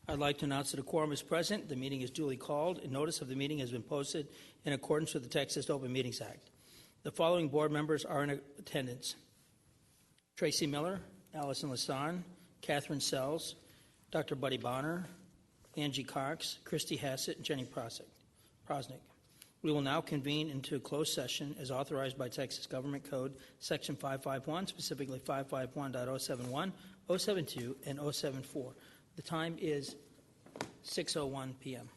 I'd like to announce that a quorum is present. The meeting is duly called, and notice of the meeting has been posted in accordance with the Texas Open Meetings Act. The following board members are in attendance: Tracy Miller, Allison Lasson, Catherine Sells, Dr. Buddy Bonner, Angie Cox, Christy Hassett, and Jenny Prosnick. We will now convene into a closed session as authorized by Texas Government Code Section 551, specifically 551.071, 072, and 074. The time is 6:01 p.m.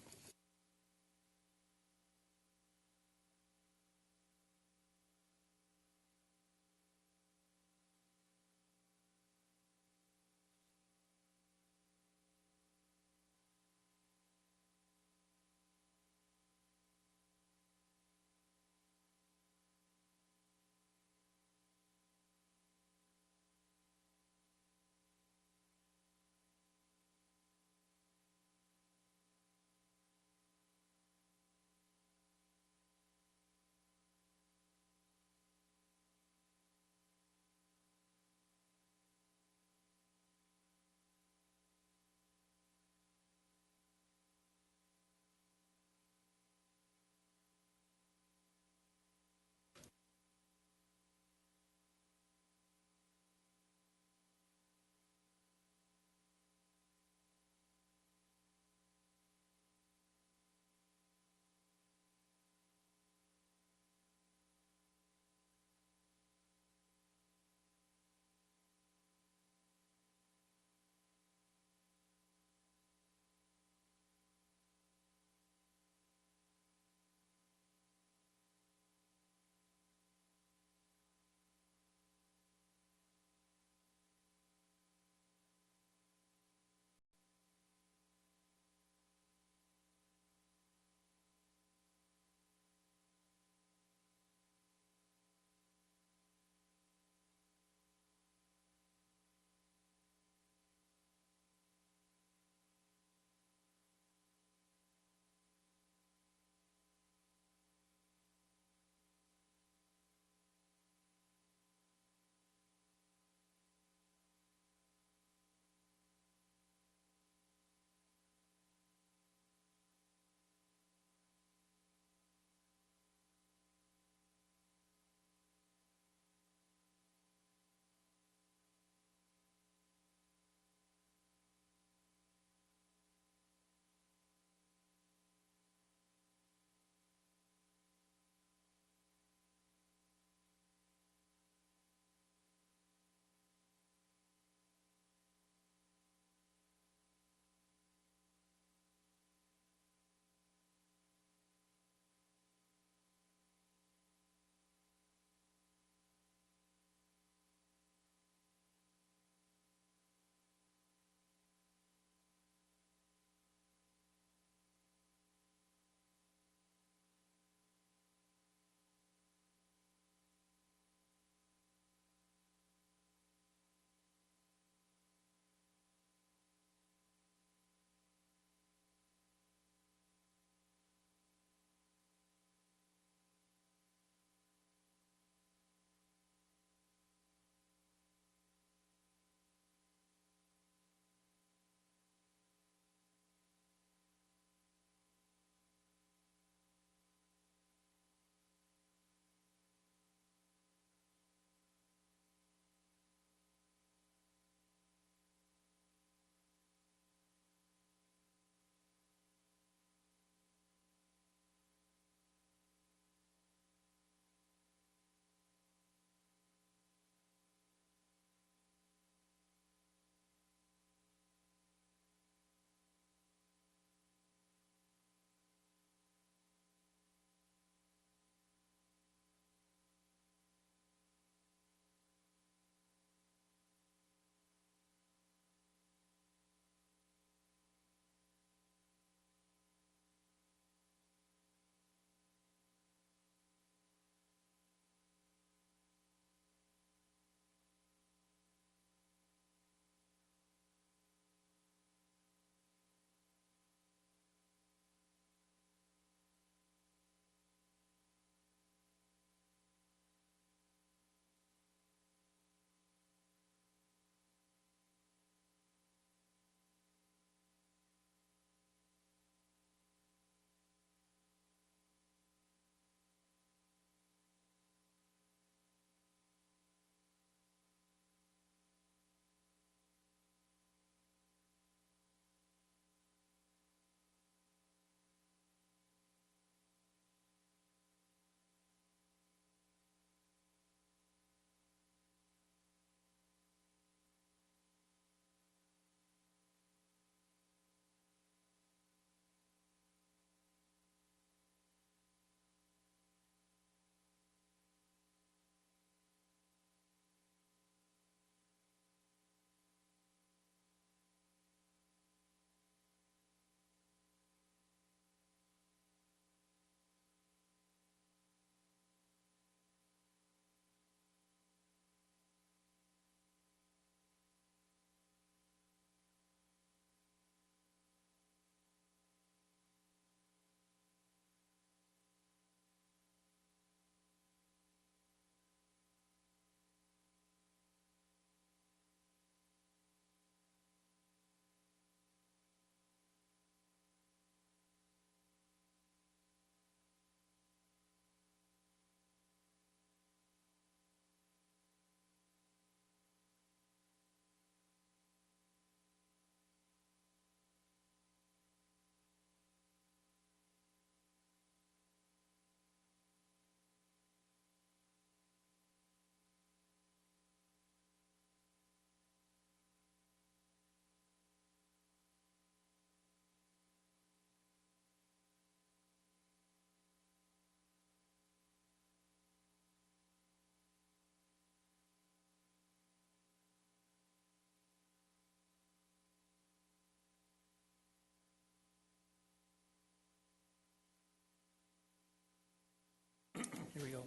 Here we go.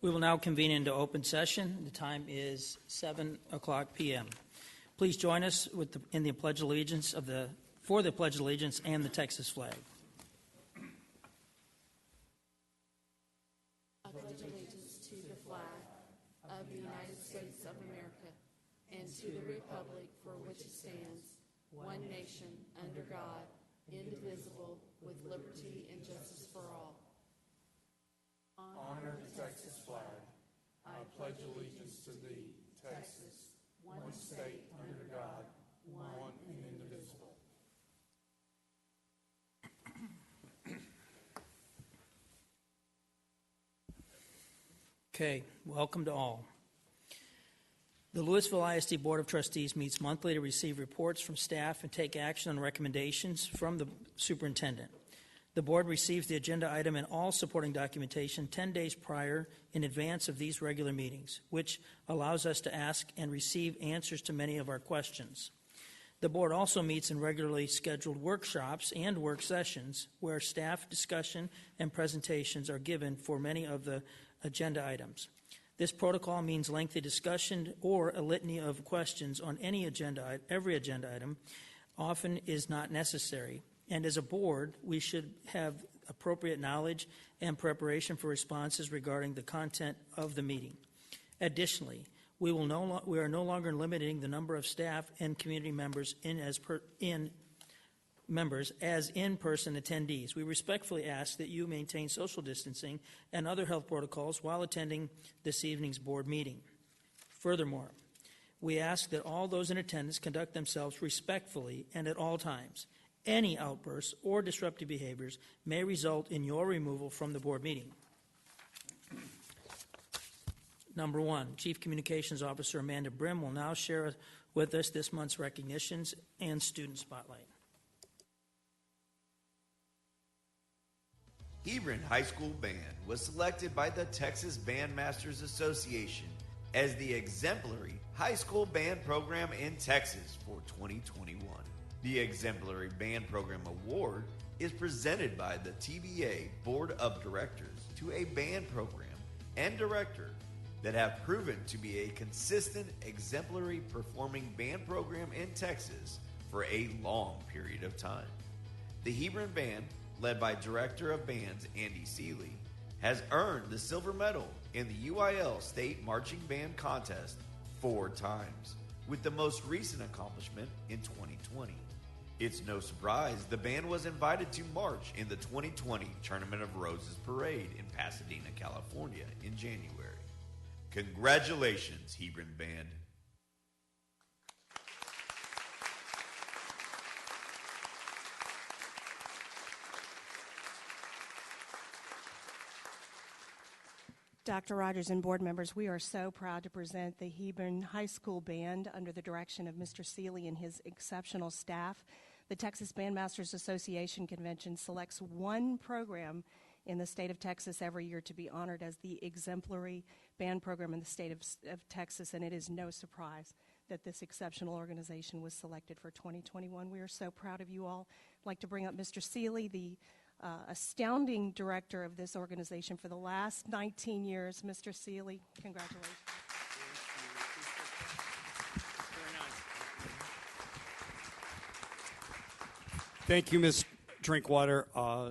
We will now convene into open session. The time is 7 o'clock p.m. Please join us in the Pledge of Allegiance for the Pledge of Allegiance and the Texas flag. I pledge allegiance to the flag of the United States of America and to the republic for which it stands, one nation, under God, indivisible, with liberty and justice for all. Honor the Texas flag. I pledge allegiance to thee, Texas, one state under God, one and indivisible. Okay, welcome to all. The Lewisville ISD Board of Trustees meets monthly to receive reports from staff and take action on recommendations from the superintendent. The board receives the agenda item and all supporting documentation 10 days prior in advance of these regular meetings, which allows us to ask and receive answers to many of our questions. The board also meets in regularly scheduled workshops and work sessions where staff discussion and presentations are given for many of the agenda items. This protocol means lengthy discussion or a litany of questions on every agenda item often is not necessary. And as a board, we should have appropriate knowledge and preparation for responses regarding the content of the meeting. Additionally, we are no longer limiting the number of staff and community members as in-person attendees. We respectfully ask that you maintain social distancing and other health protocols while attending this evening's board meeting. Furthermore, we ask that all those in attendance conduct themselves respectfully and at all times. Any outbursts or disruptive behaviors may result in your removal from the board meeting. Number one, Chief Communications Officer Amanda Brim will now share with us this month's recognitions and student spotlight. Hebron High School Band was selected by the Texas Bandmasters Association as the exemplary high school band program in Texas for 2021. The Exemplary Band Program Award is presented by the TBA Board of Directors to a band program and director that have proven to be a consistent, exemplary performing band program in Texas for a long period of time. The Hebron Band, led by Director of Bands Andy Seeley, has earned the silver medal in the UIL State Marching Band Contest 4 times, with the most recent accomplishment in 2020. It's no surprise the band was invited to march in the 2020 Tournament of Roses Parade in Pasadena, California in January. Congratulations, Hebron Band. Dr. Rogers and board members, we are so proud to present the Hebron High School Band under the direction of Mr. Seeley and his exceptional staff. The Texas Bandmasters Association Convention selects one program in the state of Texas every year to be honored as the exemplary band program in the state of Texas, and it is no surprise that this exceptional organization was selected for 2021. We are so proud of you all. I'd like to bring up Mr. Seeley, the astounding director of this organization for the last 19 years. Mr. Seeley, congratulations. Thank you, Ms. Drinkwater.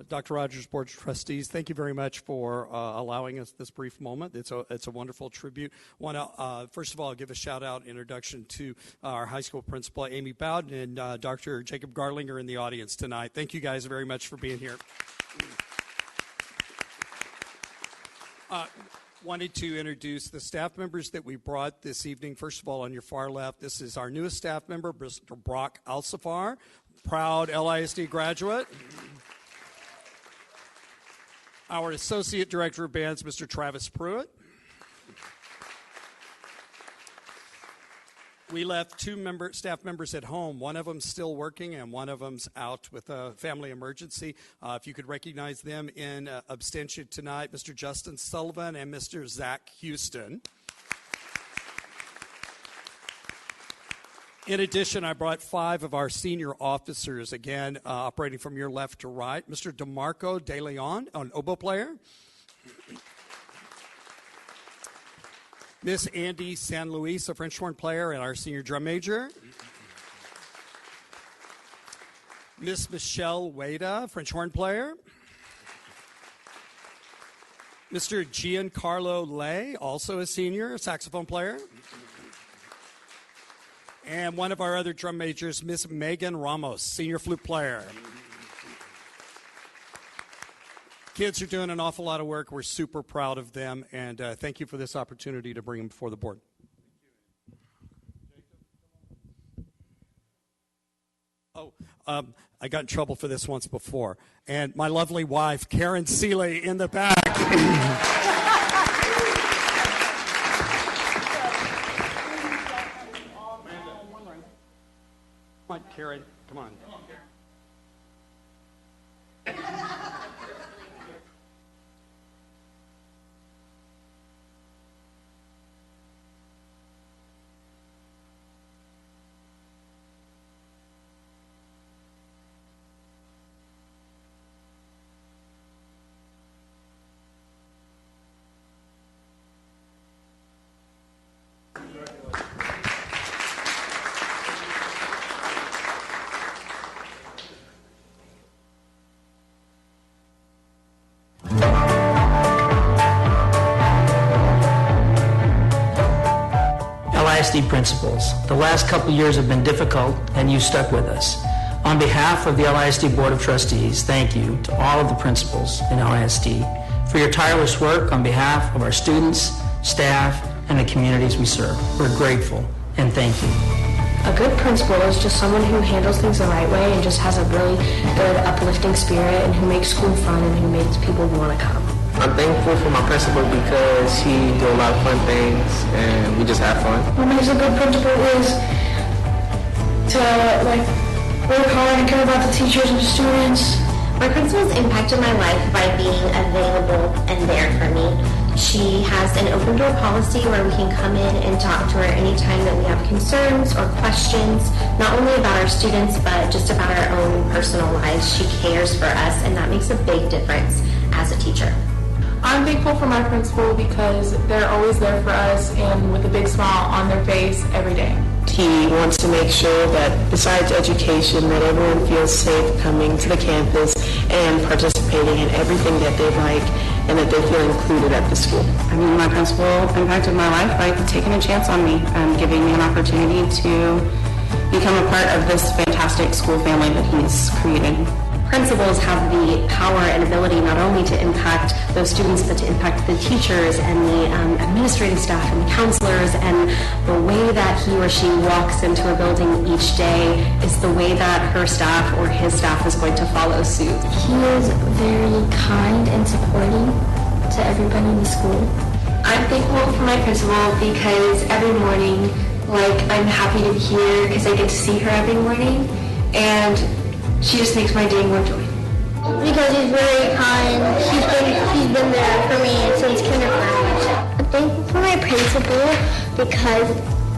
Dr. Rogers, Board of Trustees, thank you very much for allowing us this brief moment. It's a wonderful tribute. Want to, first of all, give a shout-out introduction to our high school principal, Amy Bowden, and Dr. Jacob Garlinger in the audience tonight. Thank you guys very much for being here. Wanted to introduce the staff members that we brought this evening. First of all, on your far left, this is our newest staff member, Mr. Brock Alsafar, proud LISD graduate. Our Associate Director of Bands, Mr. Travis Pruitt. We left two staff members at home. One of them's still working, and one of them's out with a family emergency. If you could recognize them in abstention tonight, Mr. Justin Sullivan and Mr. Zach Houston. In addition, I brought 5 of our senior officers, again, operating from your left to right. Mr. DeMarco De Leon, an oboe player. Miss Andy San Luis, a French horn player and our senior drum major. Miss Michelle Wada, French horn player. Mr. Giancarlo Lay, also a senior saxophone player. And one of our other drum majors, Miss Megan Ramos, senior flute player. Kids are doing an awful lot of work. We're super proud of them, and thank you for this opportunity to bring them before the board. Oh, I got in trouble for this once before. And my lovely wife, Karen Seeley, in the back. Come on, Karen, come on. LISD principals, the last couple years have been difficult and you stuck with us. On behalf of the LISD Board of Trustees, thank you to all of the principals in LISD for your tireless work on behalf of our students, staff, and the communities we serve. We're grateful and thank you. A good principal is just someone who handles things the right way and just has a really good, uplifting spirit and who makes school fun and who makes people want to come. I'm thankful for my principal because he do a lot of fun things and we just have fun. What makes a good principal is to work hard and care about the teachers and the students. My principal's impacted my life by being available and there for me. She has an open door policy where we can come in and talk to her anytime that we have concerns or questions, not only about our students, but just about our own personal lives. She cares for us, and that makes a big difference as a teacher. I'm thankful for my principal because they're always there for us and with a big smile on their face every day. He wants to make sure that besides education, that everyone feels safe coming to the campus and participating in everything that they like and that they feel included at the school. I mean, my principal impacted my life by taking a chance on me and giving me an opportunity to become a part of this fantastic school family that he's created. Principals have the power and ability not only to impact those students, but to impact the teachers and the administrative staff and the counselors, and the way that he or she walks into a building each day is the way that her staff or his staff is going to follow suit. He is very kind and supporting to everybody in the school. I'm thankful for my principal because every morning, I'm happy to be here because I get to see her every morning, and she just makes my day more joyful. Because he's very kind. He's been there for me since kindergarten. I'm thankful for my principal because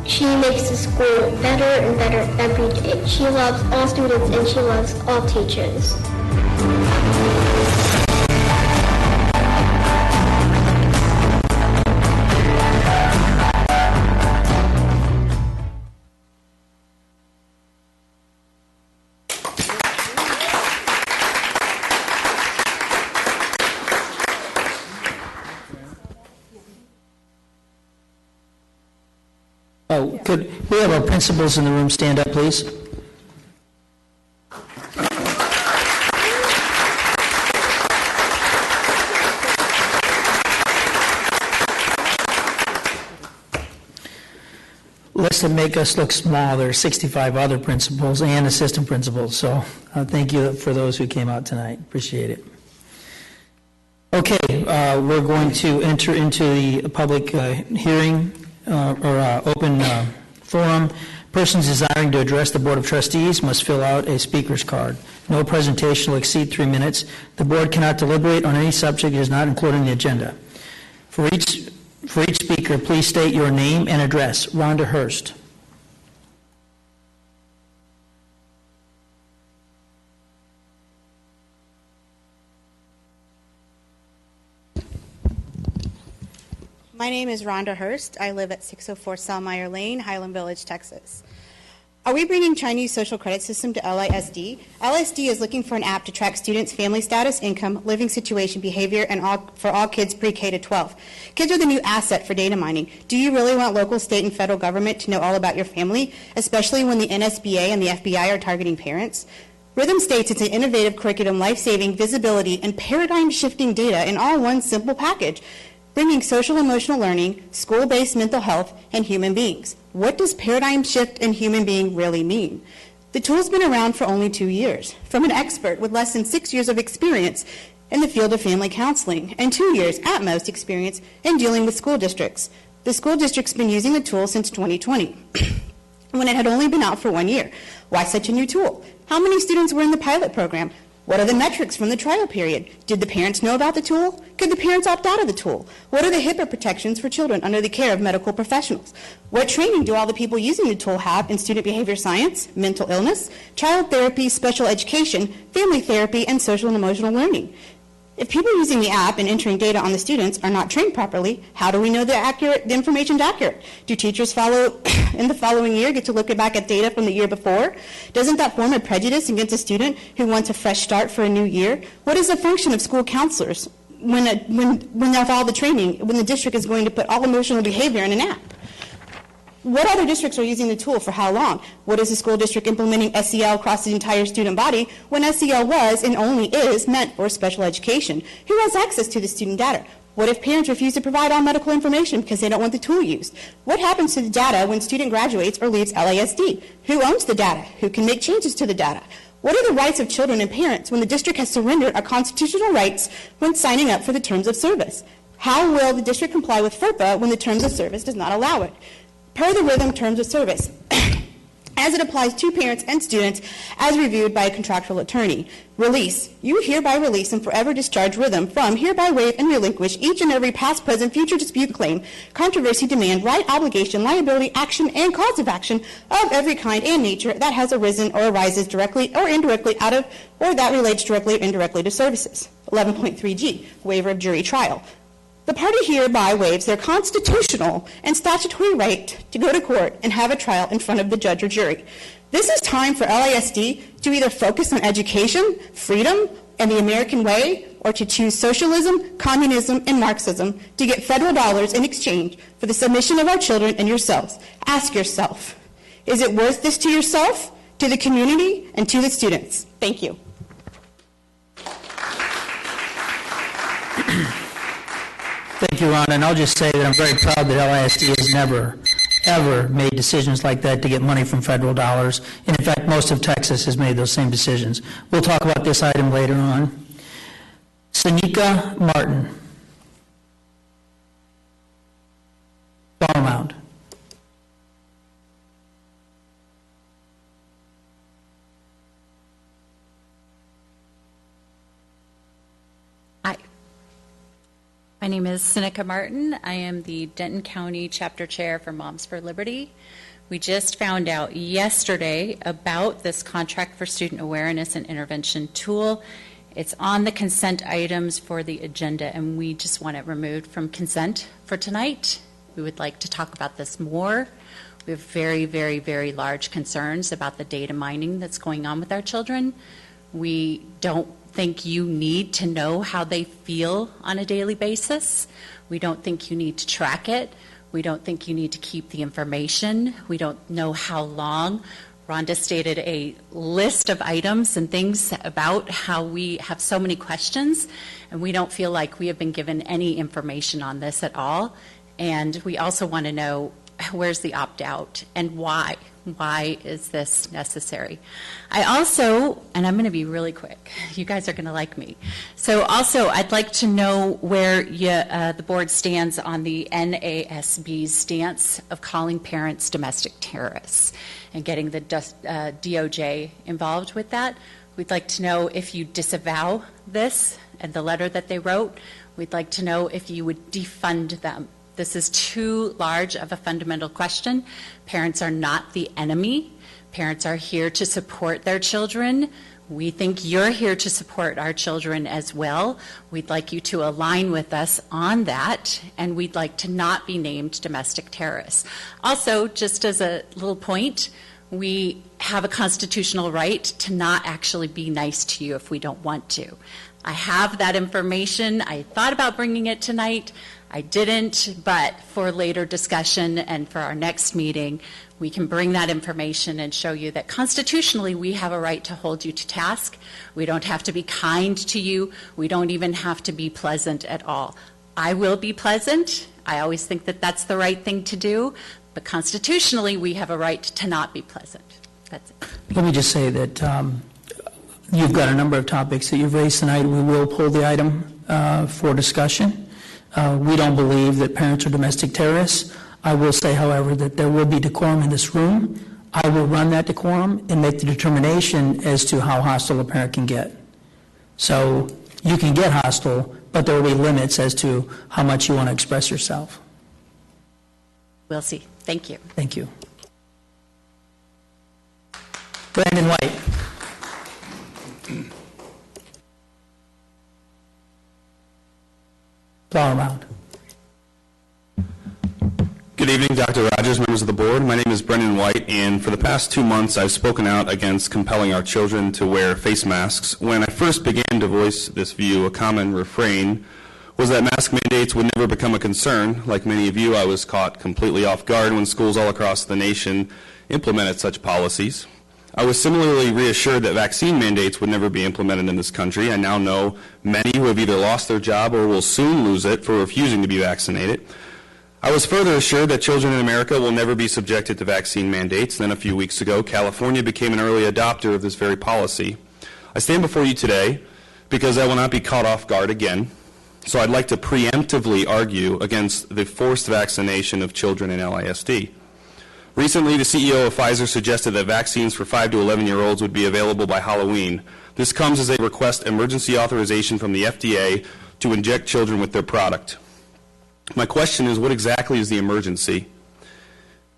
she makes the school better and better every day. She loves all students and she loves all teachers. Oh, could we have our principals in the room stand up, please? Lest it make us look small, there are 65 other principals and assistant principals, so thank you for those who came out tonight. Appreciate it. Okay, we're going to enter into the public hearing or open forum. Persons desiring to address the Board of Trustees must fill out a speaker's card. No presentation will exceed 3 minutes. The board cannot deliberate on any subject that is not included in the agenda. For each speaker, please state your name and address. Rhonda Hurst. name is Rhonda Hurst. I live at 604 Salmeyer Lane, Highland Village, Texas. Are we bringing Chinese social credit system to LISD? LISD is looking for an app to track students' family status, income, living situation, behavior, and for all kids pre-K to 12. Kids are the new asset for data mining. Do you really want local, state, and federal government to know all about your family, especially when the NSBA and the FBI are targeting parents? Rhythm states it's an innovative curriculum, life-saving, visibility, and paradigm-shifting data in all one simple package, bringing social emotional learning, school-based mental health, and human beings. What does paradigm shift and human being really mean? The tool's been around for only 2 years, from an expert with less than 6 years of experience in the field of family counseling and 2 years at most experience in dealing with school districts. The school district's been using the tool since 2020, when it had only been out for 1 year. Why such a new tool? How many students were in the pilot program? What are the metrics from the trial period? Did the parents know about the tool? Could the parents opt out of the tool? What are the HIPAA protections for children under the care of medical professionals? What training do all the people using the tool have in student behavior science, mental illness, child therapy, special education, family therapy, and social and emotional learning? If people using the app and entering data on the students are not trained properly, how do we know the information's accurate? Do teachers in the following year get to look back at data from the year before? Doesn't that form a prejudice against a student who wants a fresh start for a new year? What is the function of school counselors when of all the training, when the district is going to put all emotional behavior in an app? What other districts are using the tool for how long? What is the school district implementing SEL across the entire student body when SEL was and only is meant for special education? Who has access to the student data? What if parents refuse to provide all medical information because they don't want the tool used? What happens to the data when student graduates or leaves LASD? Who owns the data? Who can make changes to the data? What are the rights of children and parents when the district has surrendered our constitutional rights when signing up for the terms of service? How will the district comply with FERPA when the terms of service does not allow it? Per the Rhythm Terms of Service, as it applies to parents and students as reviewed by a contractual attorney. Release. You hereby release and forever discharge Rhythm from, hereby waive and relinquish each and every past, present, future dispute, claim, controversy, demand, right, obligation, liability, action, and cause of action of every kind and nature that has arisen or arises directly or indirectly out of or that relates directly or indirectly to services. 11.3G, waiver of jury trial. The party hereby waives their constitutional and statutory right to go to court and have a trial in front of the judge or jury. This is time for LASD to either focus on education, freedom, and the American way, or to choose socialism, communism, and Marxism to get federal dollars in exchange for the submission of our children and yourselves. Ask yourself, is it worth this to yourself, to the community, and to the students? Thank you. Thank you, Ron. And I'll just say that I'm very proud that LISD has never, ever made decisions like that to get money from federal dollars. And in fact, most of Texas has made those same decisions. We'll talk about this item later on. Sanika Martin. Ball mound. Hi. My name is Seneca Martin. I am the Denton County Chapter Chair for Moms for Liberty. We just found out yesterday about this contract for student awareness and intervention tool. It's on the consent items for the agenda, and we just want it removed from consent for tonight. We would like to talk about this more. We have very, very, very large concerns about the data mining that's going on with our children. We don't think you need to know how they feel on a daily basis. We don't think you need to track it. We don't think you need to keep the information. We don't know how long. Rhonda stated a list of items and things about how we have so many questions, and we don't feel like we have been given any information on this at all. And we also want to know, where's the opt-out and why? Why is this necessary? I also, and I'm going to be really quick, you guys are going to like me. So also, I'd like to know where the board stands on the NASB's stance of calling parents domestic terrorists and getting the DOJ involved with that. We'd like to know if you disavow this and the letter that they wrote. We'd like to know if you would defund them. This is too large of a fundamental question. Parents are not the enemy. Parents are here to support their children. We think you're here to support our children as well. We'd like you to align with us on that, and we'd like to not be named domestic terrorists. Also, just as a little point, we have a constitutional right to not actually be nice to you if we don't want to. I have that information. I thought about bringing it tonight. I didn't, but for later discussion and for our next meeting, we can bring that information and show you that constitutionally we have a right to hold you to task. We don't have to be kind to you. We don't even have to be pleasant at all. I will be pleasant. I always think that that's the right thing to do, but constitutionally we have a right to not be pleasant. That's it. Let me just say that you've got a number of topics that you've raised tonight. We will pull the item for discussion. We don't believe that parents are domestic terrorists. I will say, however, that there will be decorum in this room. I will run that decorum and make the determination as to how hostile a parent can get. So you can get hostile, but there will be limits as to how much you want to express yourself. We'll see. Thank you. Thank you. Brandon White. Flower Mound. Good evening, Dr. Rogers, members of the board. My name is Brendan White, and for the past 2 months, I've spoken out against compelling our children to wear face masks. When I first began to voice this view, a common refrain was that mask mandates would never become a concern. Like many of you, I was caught completely off guard when schools all across the nation implemented such policies. I was similarly reassured that vaccine mandates would never be implemented in this country. I now know many who have either lost their job or will soon lose it for refusing to be vaccinated. I was further assured that children in America will never be subjected to vaccine mandates. Then a few weeks ago, California became an early adopter of this very policy. I stand before you today because I will not be caught off guard again. So I'd like to preemptively argue against the forced vaccination of children in LISD. Recently, the CEO of Pfizer suggested that vaccines for 5 to 11-year-olds would be available by Halloween. This comes as they request emergency authorization from the FDA to inject children with their product. My question is, what exactly is the emergency?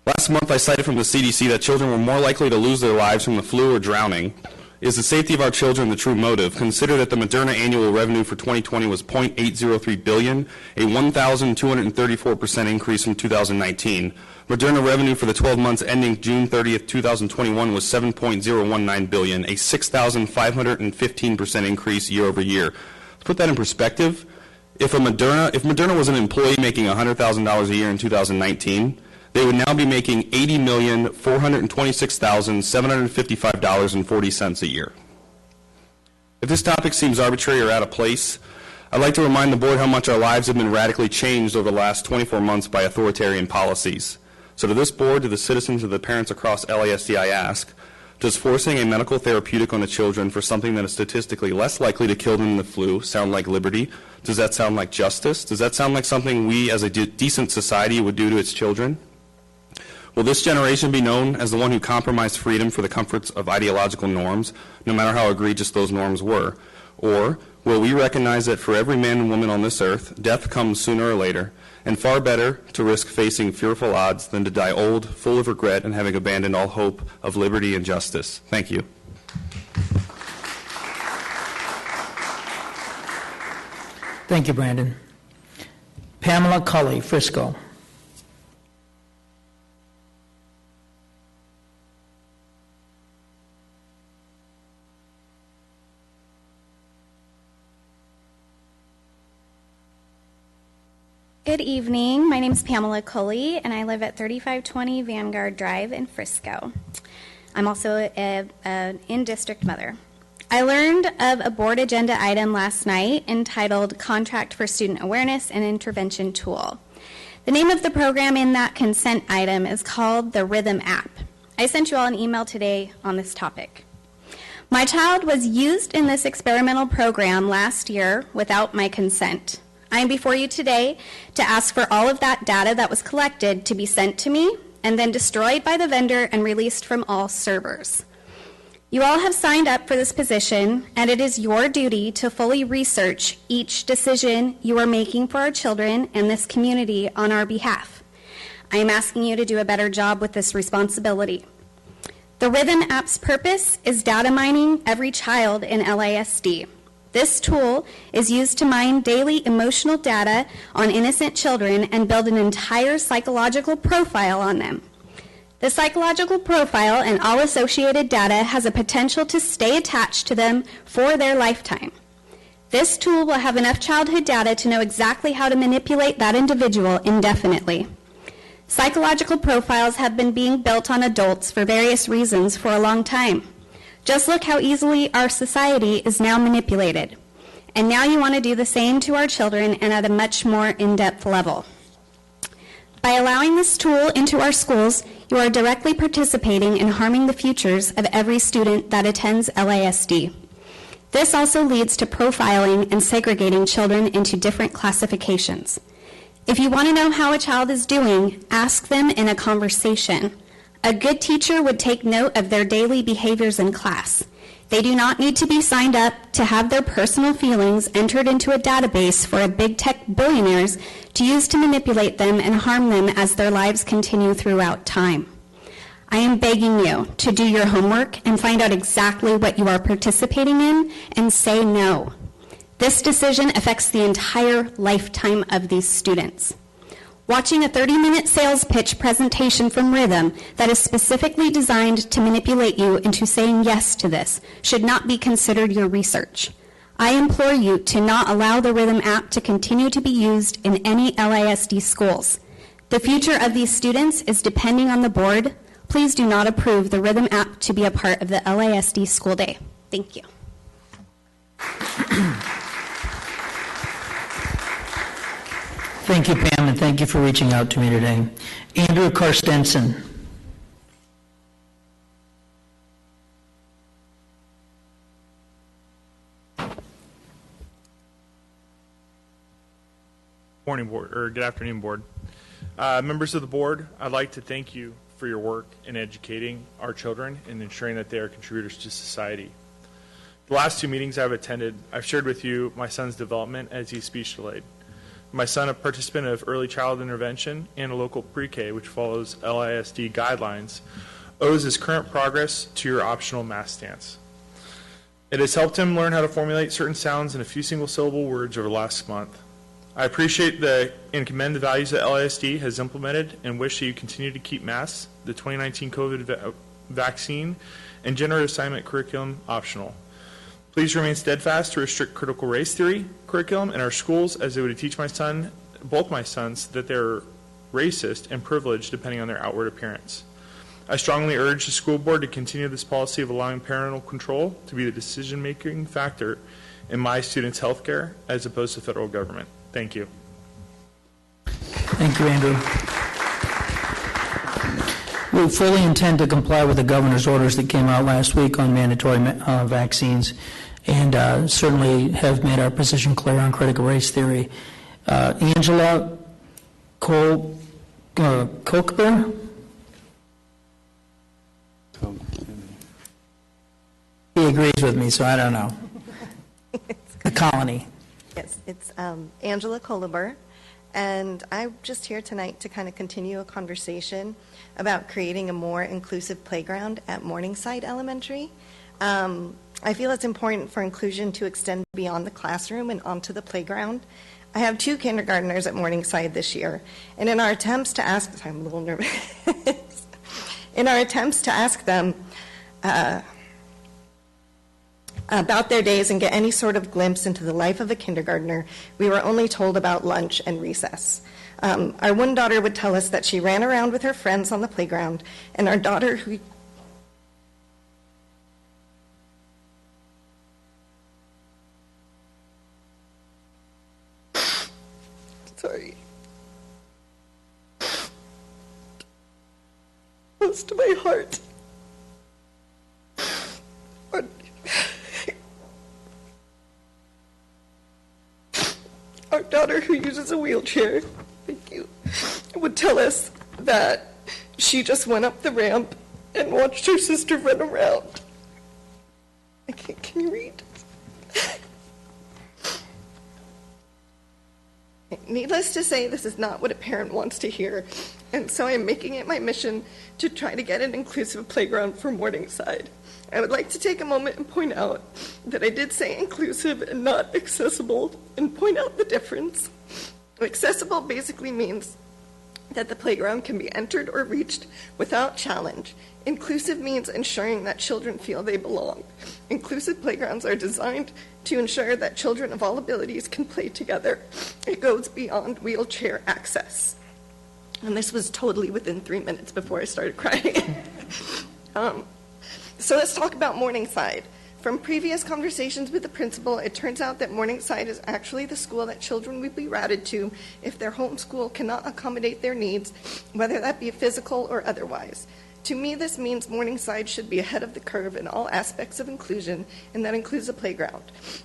Last month, I cited from the CDC that children were more likely to lose their lives from the flu or drowning. Is the safety of our children the true motive? Consider that the Moderna annual revenue for 2020 was $0.803 billion, a 1,234% increase from 2019. Moderna revenue for the 12 months ending June 30th, 2021 was $7.019 billion, a 6,515% increase year over year. To put that in perspective, if Moderna was an employee making $100,000 a year in 2019, they would now be making $80,426,755.40 a year. If this topic seems arbitrary or out of place, I'd like to remind the board how much our lives have been radically changed over the last 24 months by authoritarian policies. So to this board, to the citizens, and the parents across LASD, I ask, does forcing a medical therapeutic on the children for something that is statistically less likely to kill them than the flu sound like liberty? Does that sound like justice? Does that sound like something we as a decent society would do to its children? Will this generation be known as the one who compromised freedom for the comforts of ideological norms, no matter how egregious those norms were? Or will we recognize that for every man and woman on this earth, death comes sooner or later, and far better to risk facing fearful odds than to die old, full of regret, and having abandoned all hope of liberty and justice? Thank you. Thank you, Brandon. Pamela Cully, Frisco. Good evening. My name is Pamela Cully, and I live at 3520 Vanguard Drive in Frisco. I'm also an in-district mother. I learned of a board agenda item last night entitled Contract for Student Awareness and Intervention Tool. The name of the program in that consent item is called the Rhythm app. I sent you all an email today on this topic. My child was used in this experimental program last year without my consent. I am before you today to ask for all of that data that was collected to be sent to me and then destroyed by the vendor and released from all servers. You all have signed up for this position, and it is your duty to fully research each decision you are making for our children and this community on our behalf. I am asking you to do a better job with this responsibility. The Rhythm app's purpose is data mining every child in LISD. This tool is used to mine daily emotional data on innocent children and build an entire psychological profile on them. The psychological profile and all associated data has a potential to stay attached to them for their lifetime. This tool will have enough childhood data to know exactly how to manipulate that individual indefinitely. Psychological profiles have been being built on adults for various reasons for a long time. Just look how easily our society is now manipulated. And now you want to do the same to our children and at a much more in-depth level. By allowing this tool into our schools, you are directly participating in harming the futures of every student that attends LISD. This also leads to profiling and segregating children into different classifications. If you want to know how a child is doing, ask them in a conversation. A good teacher would take note of their daily behaviors in class. They do not need to be signed up to have their personal feelings entered into a database for a big tech billionaires to use to manipulate them and harm them as their lives continue throughout time. I am begging you to do your homework and find out exactly what you are participating in and say no. This decision affects the entire lifetime of these students. Watching a 30-minute sales pitch presentation from Rhythm that is specifically designed to manipulate you into saying yes to this should not be considered your research. I implore you to not allow the Rhythm app to continue to be used in any LISD schools. The future of these students is depending on the board. Please do not approve the Rhythm app to be a part of the LISD school day. Thank you. Thank you, Pam, and thank you for reaching out to me today. Andrew Karstensen. Morning, board, or good afternoon, board. Members of the board, I'd like to thank you for your work in educating our children and ensuring that they are contributors to society. The last two meetings I've attended, I've shared with you my son's development as he's speech delayed. My son, a participant of early child intervention and a local pre-K, which follows LISD guidelines, owes his current progress to your optional math stance. It has helped him learn how to formulate certain sounds in a few single-syllable words over the last month. I appreciate and commend the values that LISD has implemented and wish that you continue to keep masks, the 2019 COVID vaccine, and gender assignment curriculum optional. Please remain steadfast to restrict critical race theory curriculum in our schools, as it would teach both my sons, that they're racist and privileged depending on their outward appearance. I strongly urge the school board to continue this policy of allowing parental control to be the decision-making factor in my students' health care as opposed to federal government. Thank you. Thank you, Andrew. We fully intend to comply with the governor's orders that came out last week on mandatory vaccines, and certainly have made our position clear on critical race theory. Angela Kochber? He agrees with me, so I don't know. The colony. Yes, it's Angela Koliber, and I'm just here tonight to kind of continue a conversation about creating a more inclusive playground at Morningside Elementary. I feel it's important for inclusion to extend beyond the classroom and onto the playground. I have 2 kindergartners at Morningside this year, and in our attempts to ask, I'm a little nervous, in our attempts to ask them about their days and get any sort of glimpse into the life of a kindergartner, we were only told about lunch and recess. Our one daughter would tell us that she ran around with her friends on the playground, and our daughter who sorry, close to my heart. Our daughter, who uses a wheelchair, thank you, would tell us that she just went up the ramp and watched her sister run around. Can you read? Needless to say, this is not what a parent wants to hear, and so I'm making it my mission to try to get an inclusive playground for Morningside. I would like to take a moment and point out that I did say inclusive and not accessible, and point out the difference. Accessible basically means that the playground can be entered or reached without challenge. Inclusive means ensuring that children feel they belong. Inclusive playgrounds are designed to ensure that children of all abilities can play together. It goes beyond wheelchair access. And this was totally within 3 minutes before I started crying. So let's talk about Morningside. From previous conversations with the principal, it turns out that Morningside is actually the school that children would be routed to if their home school cannot accommodate their needs, whether that be physical or otherwise. To me, this means Morningside should be ahead of the curve in all aspects of inclusion, and that includes the playground.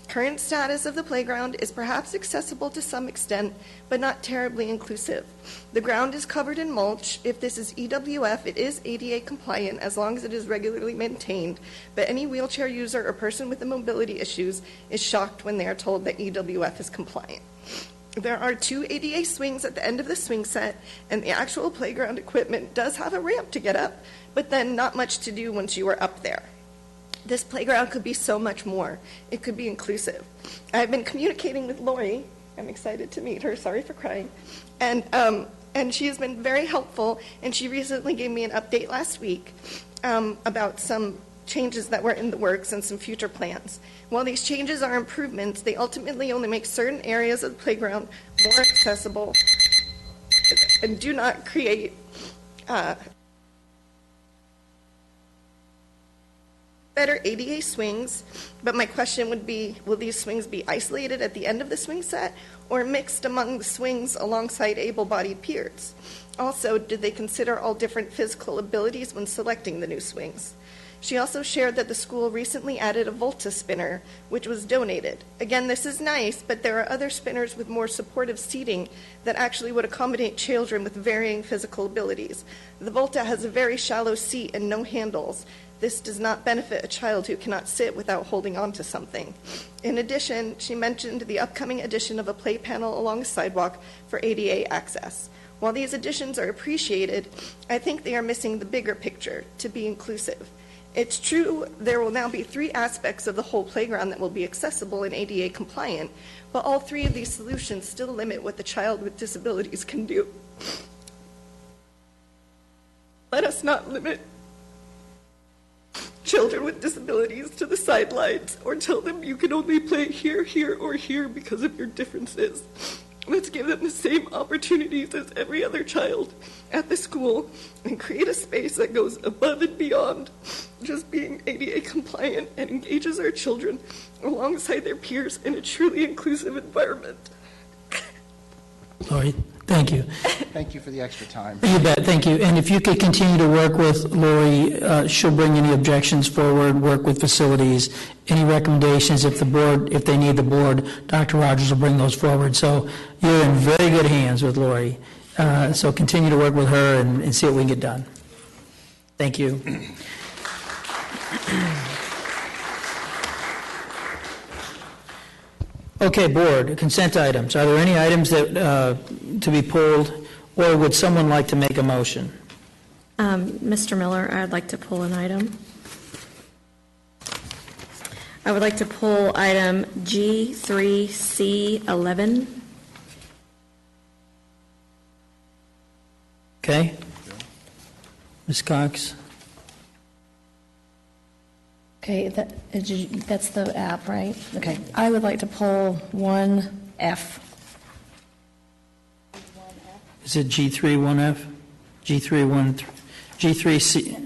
Current status of the playground is perhaps accessible to some extent, but not terribly inclusive. The ground is covered in mulch. If this is EWF, it is ADA compliant as long as it is regularly maintained, but any wheelchair user or person with mobility issues is shocked when they are told that EWF is compliant. There are 2 ADA swings at the end of the swing set, and the actual playground equipment does have a ramp to get up, but then not much to do once you are up there. This playground could be so much more. It could be inclusive. I've been communicating with Lori. I'm excited to meet her. Sorry for crying. And she has been very helpful, and she recently gave me an update last week about some changes that were in the works and some future plans. While these changes are improvements, they ultimately only make certain areas of the playground more accessible and do not create better ADA swings. But my question would be, will these swings be isolated at the end of the swing set or mixed among the swings alongside able-bodied peers? Also, did they consider all different physical abilities when selecting the new swings? She also shared that the school recently added a Volta spinner, which was donated. Again, this is nice, but there are other spinners with more supportive seating that actually would accommodate children with varying physical abilities. The Volta has a very shallow seat and no handles. This does not benefit a child who cannot sit without holding on to something. In addition, she mentioned the upcoming addition of a play panel along the sidewalk for ADA access. While these additions are appreciated, I think they are missing the bigger picture to be inclusive. It's true there will now be 3 aspects of the whole playground that will be accessible and ADA compliant, but all 3 of these solutions still limit what the child with disabilities can do. Let us not limit children with disabilities to the sidelines or tell them you can only play here, here, or here because of your differences. Let's give them the same opportunities as every other child at the school and create a space that goes above and beyond just being ADA compliant and engages our children alongside their peers in a truly inclusive environment. Lori, thank you. Thank you for the extra time. You bet, thank you. And if you could continue to work with Lori, she'll bring any objections forward, work with facilities, any recommendations if they need the board, Dr. Rogers will bring those forward. So you're in very good hands with Lori. So continue to work with her and see what we can get done. Thank you. Okay, board, consent items. Are there any items that to be pulled, or would someone like to make a motion? Mr. Miller, I'd like to pull an item. I would like to pull item G3C11. Okay. Ms. Cox? Okay, that's the app, right? Okay. I would like to pull 1F. Is it G31F? G31, G3C?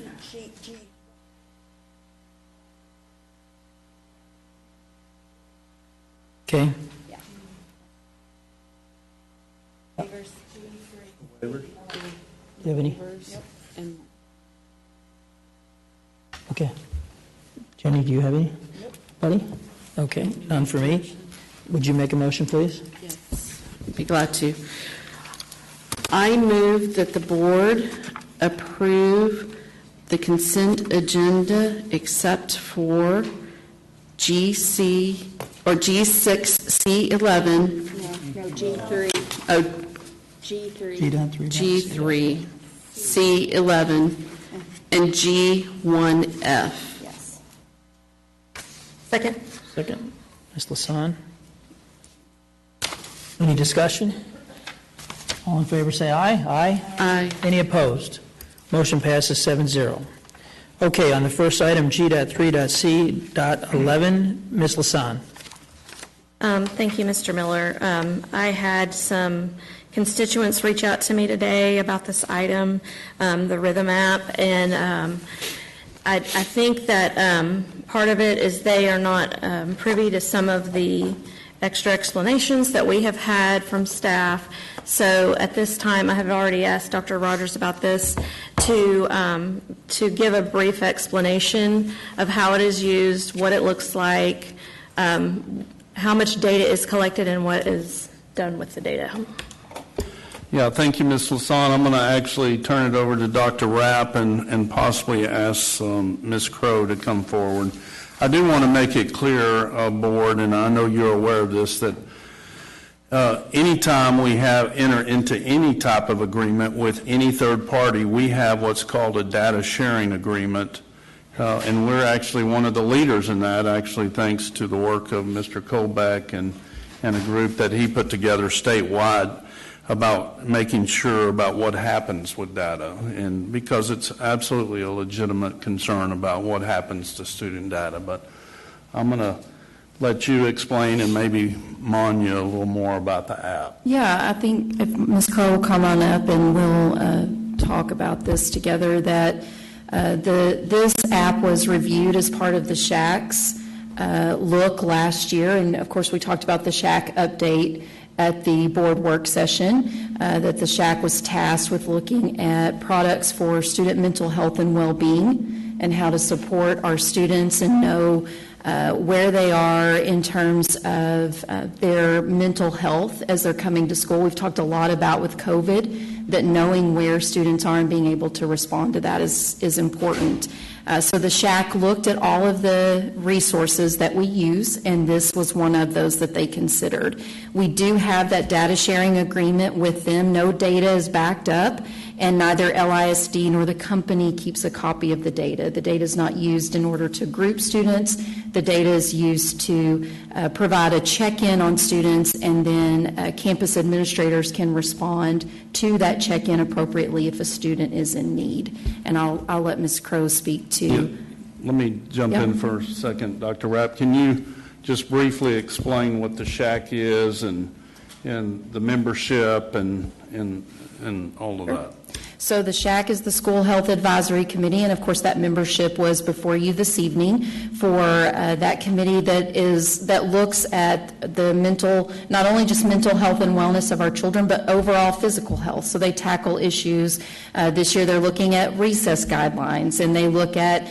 Okay. Do you have any? Okay. Jenny, do you have any? Buddy? Okay, none for me. Would you make a motion, please? Yes, be glad to. I move that the board approve the consent agenda except for GC or G6C11. No, G3. Oh, G3. G3, C11, and G1F. Yes. Second. Second. Ms. Lasan. Any discussion? All in favor say aye. Aye. Aye. Any opposed? Motion passes 7-0. Okay, on the first item, G.3.C.11, Ms. Lasan. Thank you, Mr. Miller. I had some constituents reach out to me today about this item, the Rhythm app, and I think that part of it is they are not privy to some of the extra explanations that we have had from staff. So at this time, I have already asked Dr. Rogers about this to give a brief explanation of how it is used, what it looks like, how much data is collected, and what is done with the data. Yeah, thank you, Ms. Lasan. I'm going to actually turn it over to Dr. Rapp and possibly ask Ms. Crow to come forward. I do want to make it clear, Board, and I know you're aware of this, that anytime we enter into any type of agreement with any third party, we have what's called a data sharing agreement. And we're actually one of the leaders in that, actually thanks to the work of Mr. Colbeck and a group that he put together statewide about making sure about what happens with data, and because it's absolutely a legitimate concern about what happens to student data. But I'm going to let you explain, and maybe Manya a little more about the app. Yeah, I think if Ms. Crow will come on up and we'll talk about this together, that this app was reviewed as part of the SHAC's look last year, and of course we talked about the SHAC update at the board work session, that the SHAC was tasked with looking at products for student mental health and well-being and how to support our students and know where they are in terms of their mental health as they're coming to school. We've talked a lot about with COVID that knowing where students are and being able to respond to that is important. So the SHAC looked at all of the resources that we use, and this was one of those that they considered. We do have that data sharing agreement with them. No data is backed up, and neither LISD nor the company keeps a copy of the data. The data is not used in order to group students. The data is used to provide a check-in on students, and then campus administrators can respond to that check-in appropriately if a student is in need. And I'll let Ms. Crow speak to. Yeah. Let me jump in for a second, Dr. Rapp. Can you just briefly explain what the SHAC is and the membership and all of that? So the SHAC is the School Health Advisory Committee, and of course that membership was before you this evening for that committee that looks at the not only just mental health and wellness of our children, but overall physical health. So they tackle issues. This year they're looking at recess guidelines, and they look at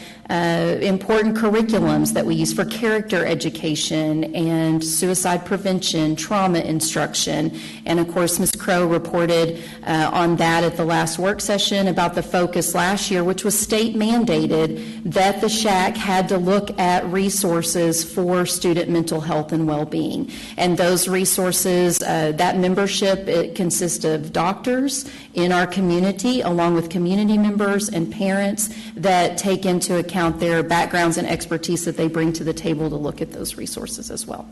important curriculums that we use for character education and suicide prevention, trauma instruction. And of course, Ms. Crow reported on that at the last work session about the focus last year, which was state mandated that the SHAC had to look at resources for student mental health and well-being. And those resources, that membership, it consists of doctors in our community, along with community members and parents that take into account their backgrounds and expertise that they bring to the table to look at those resources as well.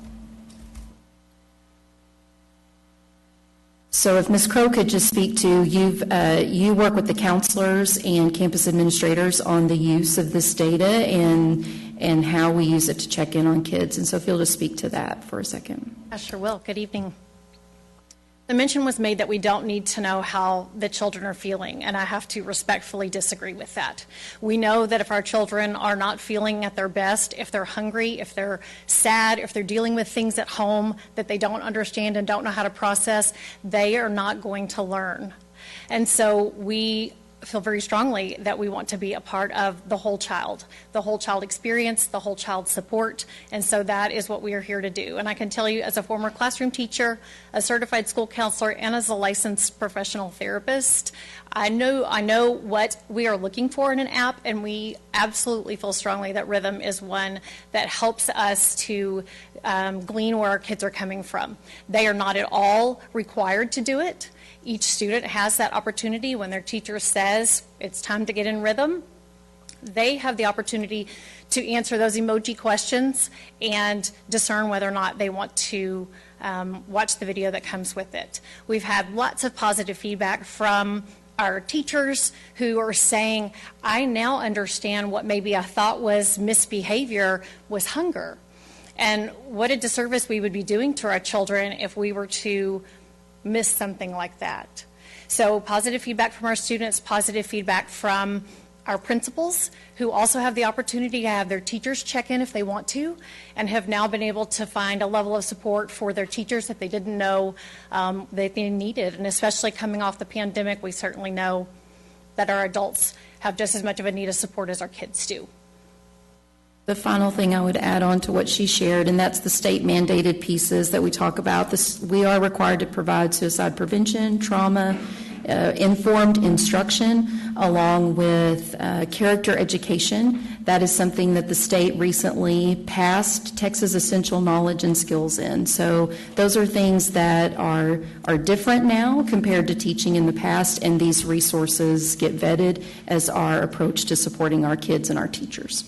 So if Ms. Crow could just speak to, you work with the counselors and campus administrators on the use of this data and how we use it to check in on kids. And so if you'll just speak to that for a second. I sure will. Good evening. The mention was made that we don't need to know how the children are feeling, and I have to respectfully disagree with that. We know that if our children are not feeling at their best, if they're hungry, if they're sad, if they're dealing with things at home that they don't understand and don't know how to process, they are not going to learn. And so we feel very strongly that we want to be a part of the whole child experience, the whole child support, and so that is what we are here to do. And I can tell you, as a former classroom teacher, a certified school counselor, and as a licensed professional therapist, I know what we are looking for in an app, and we absolutely feel strongly that Rhythm is one that helps us to glean where our kids are coming from. They are not at all required to do it. Each student has that opportunity when their teacher says it's time to get in rhythm. They have the opportunity to answer those emoji questions and discern whether or not they want to watch the video that comes with it. We've had lots of positive feedback from our teachers who are saying, I now understand what maybe I thought was misbehavior was hunger. And what a disservice we would be doing to our children if we were to miss something like that. So positive feedback from our students, positive feedback from our principals, who also have the opportunity to have their teachers check in if they want to, and have now been able to find a level of support for their teachers that they didn't know that they needed. And especially coming off the pandemic, we certainly know that our adults have just as much of a need of support as our kids do. The final thing I would add on to what she shared, and that's the state mandated pieces that we talk about. We are required to provide suicide prevention, trauma, informed instruction, along with character education. That is something that the state recently passed Texas Essential Knowledge and Skills in. So those are things that are different now compared to teaching in the past, and these resources get vetted as our approach to supporting our kids and our teachers.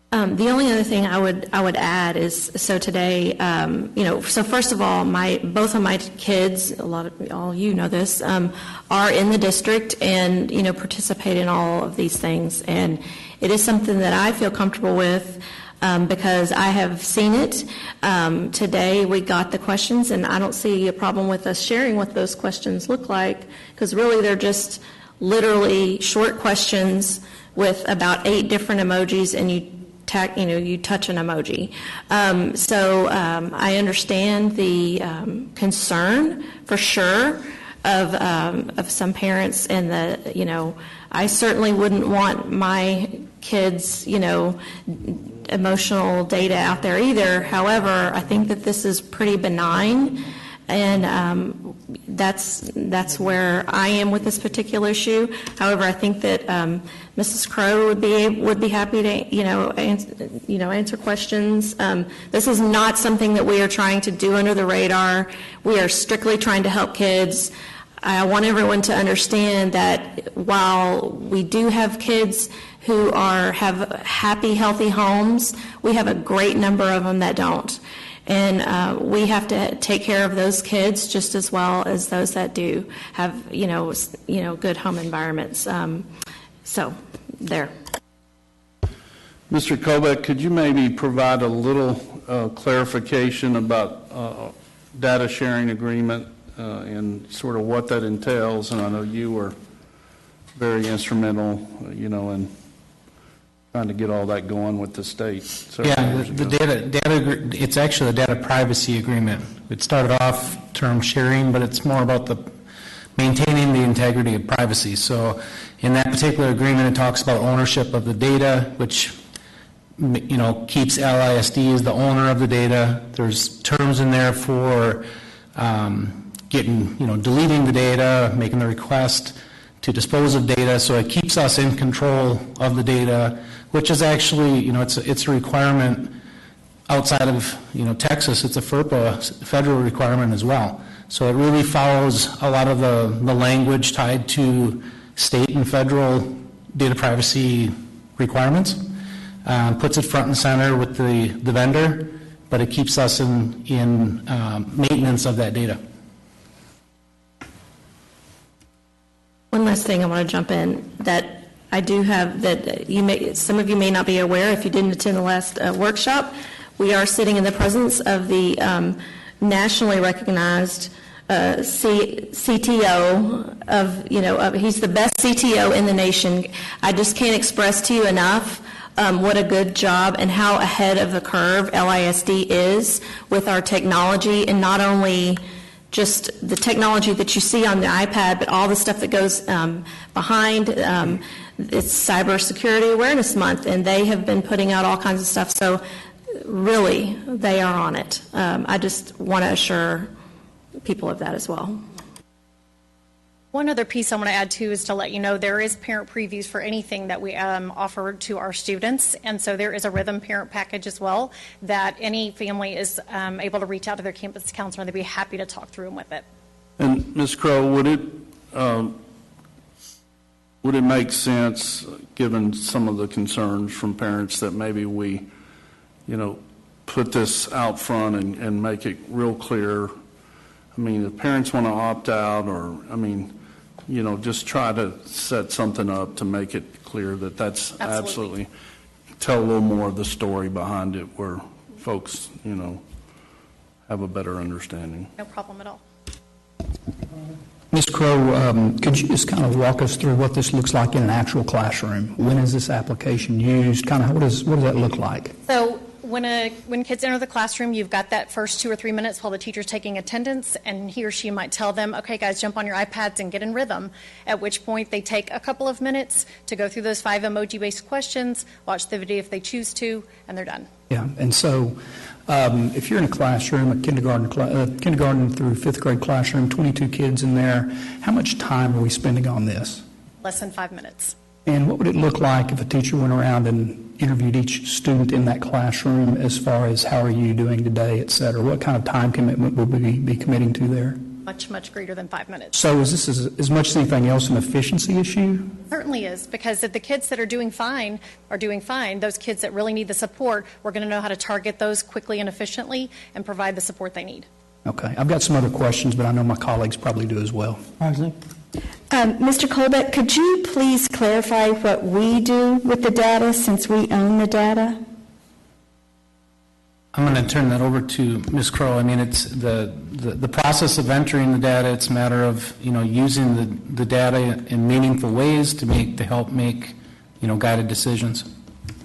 The only other thing I would add is, so today, so first of all, both of my kids, all you know this, are in the district and, participate in all of these things. And it is something that I feel comfortable with because I have seen it. Today we got the questions, and I don't see a problem with us sharing what those questions look like, because really they're just literally short questions with about 8 different emojis, and you touch an emoji. I understand the concern for sure of some parents, and I certainly wouldn't want my kids, emotional data out there either. However, I think that this is pretty benign, and that's where I am with this particular issue. However, I think that Mrs. Crow would be happy to answer questions. This is not something that we are trying to do under the radar. We are strictly trying to help kids. I want everyone to understand that while we do have kids who have happy, healthy homes, we have a great number of them that don't. And we have to take care of those kids just as well as those that do have, good home environments. So, there. Mr. Kobach, could you maybe provide a little clarification about data sharing agreement and sort of what that entails? And I know you were very instrumental, in trying to get all that going with the state. The data, it's actually a data privacy agreement. It started off term sharing, but it's more about the maintaining the integrity of privacy. So in that particular agreement, it talks about ownership of the data, which keeps LISD as the owner of the data. There's terms in there for deleting the data, making the request to dispose of data, so it keeps us in control of the data, which is actually, it's a requirement outside of, Texas. It's a FERPA federal requirement as well. So it really follows a lot of the language tied to state and federal data privacy requirements, puts it front and center with the vendor, but it keeps us in maintenance of that data. One last thing I want to jump in that I do have that some of you may not be aware if you didn't attend the last workshop. We are sitting in the presence of the nationally recognized CTO he's the best CTO in the nation. I just can't express to you enough what a good job and how ahead of the curve LISD is with our technology, and not only just the technology that you see on the iPad, but all the stuff that goes behind. It's Cybersecurity Awareness Month, and they have been putting out all kinds of stuff. So really, they are on it. I just want to assure people of that as well. One other piece I want to add too is to let you know there is parent previews for anything that we offer to our students, and so there is a Rhythm parent package as well that any family is able to reach out to their campus counselor and they'd be happy to talk through them with it. And Ms. Crow, would it make sense, given some of the concerns from parents, that maybe we, put this out front and make it real clear? I mean, if parents want to opt out, or, just try to set something up to make it clear that that's absolutely tell a little more of the story behind it, where folks, have a better understanding. No problem at all. Ms. Crow, could you just kind of walk us through what this looks like in an actual classroom? When is this application used? Kind of what does that look like? So when kids enter the classroom, you've got that first 2 or 3 minutes while the teacher's taking attendance, and he or she might tell them, okay, guys, jump on your iPads and get in rhythm, at which point they take a couple of minutes to go through those 5 emoji-based questions, watch the video if they choose to, and they're done. Yeah, and so if you're in a classroom, a kindergarten through 5th grade classroom, 22 kids in there, how much time are we spending on this? Less than 5 minutes. And what would it look like if a teacher went around and interviewed each student in that classroom as far as how are you doing today, et cetera? What kind of time commitment would we be committing to there? Much, much greater than 5 minutes. So is this as much as anything else an efficiency issue? Certainly is, because if the kids that are doing fine, those kids that really need the support, we're going to know how to target those quickly and efficiently and provide the support they need. Okay. I've got some other questions, but I know my colleagues probably do as well. Mr. Colbeck, could you please clarify what we do with the data since we own the data? I'm going to turn that over to Ms. Crow. I mean, it's the process of entering the data. It's a matter of using the data in meaningful ways to help make guided decisions.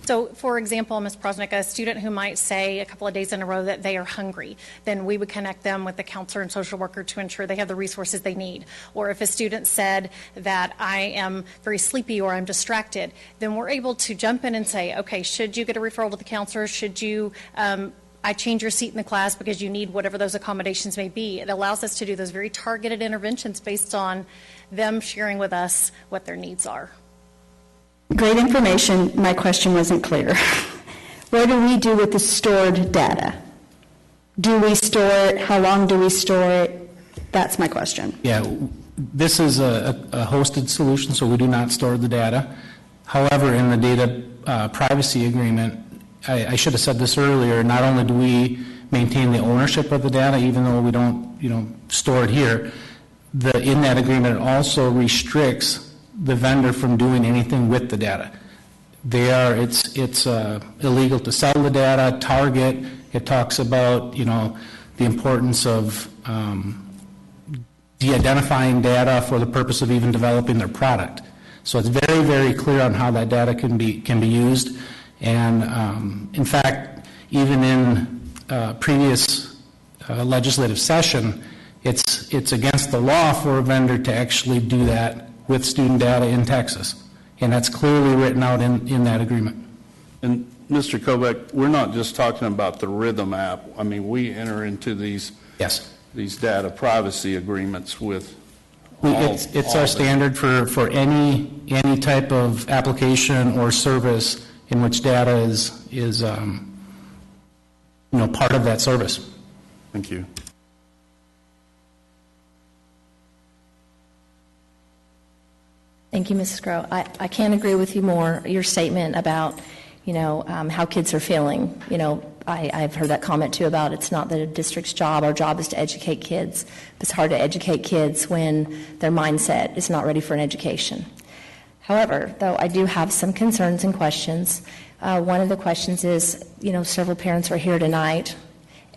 So, for example, Ms. Prosnick, a student who might say a couple of days in a row that they are hungry, then we would connect them with the counselor and social worker to ensure they have the resources they need. Or if a student said that I am very sleepy or I'm distracted, then we're able to jump in and say, okay, should you get a referral to the counselor? Should you I change your seat in the class because you need whatever those accommodations may be? It allows us to do those very targeted interventions based on them sharing with us what their needs are. Great information. My question wasn't clear. What do we do with the stored data? Do we store it? How long do we store it? That's my question. Yeah, this is a hosted solution, so we do not store the data. However, in the data privacy agreement, I should have said this earlier, not only do we maintain the ownership of the data, even though we don't store it here, in that agreement it also restricts the vendor from doing anything with the data. It's illegal to sell the data, target. It talks about the importance of de-identifying data for the purpose of even developing their product. So it's very, very clear on how that data can be used. And in fact, even in previous legislative session, it's against the law for a vendor to actually do that with student data in Texas. And that's clearly written out in that agreement. And Mr. Kovac, we're not just talking about the Rhythm app. I mean, we enter into these data privacy agreements with It's our standard for any type of application or service in which data is part of that service. Thank you. Thank you, Mrs. Crow. I can't agree with you more. Your statement about, how kids are feeling. I've heard that comment too about it's not the district's job. Our job is to educate kids. It's hard to educate kids when their mindset is not ready for an education. However, though, I do have some concerns and questions. One of the questions is, several parents are here tonight,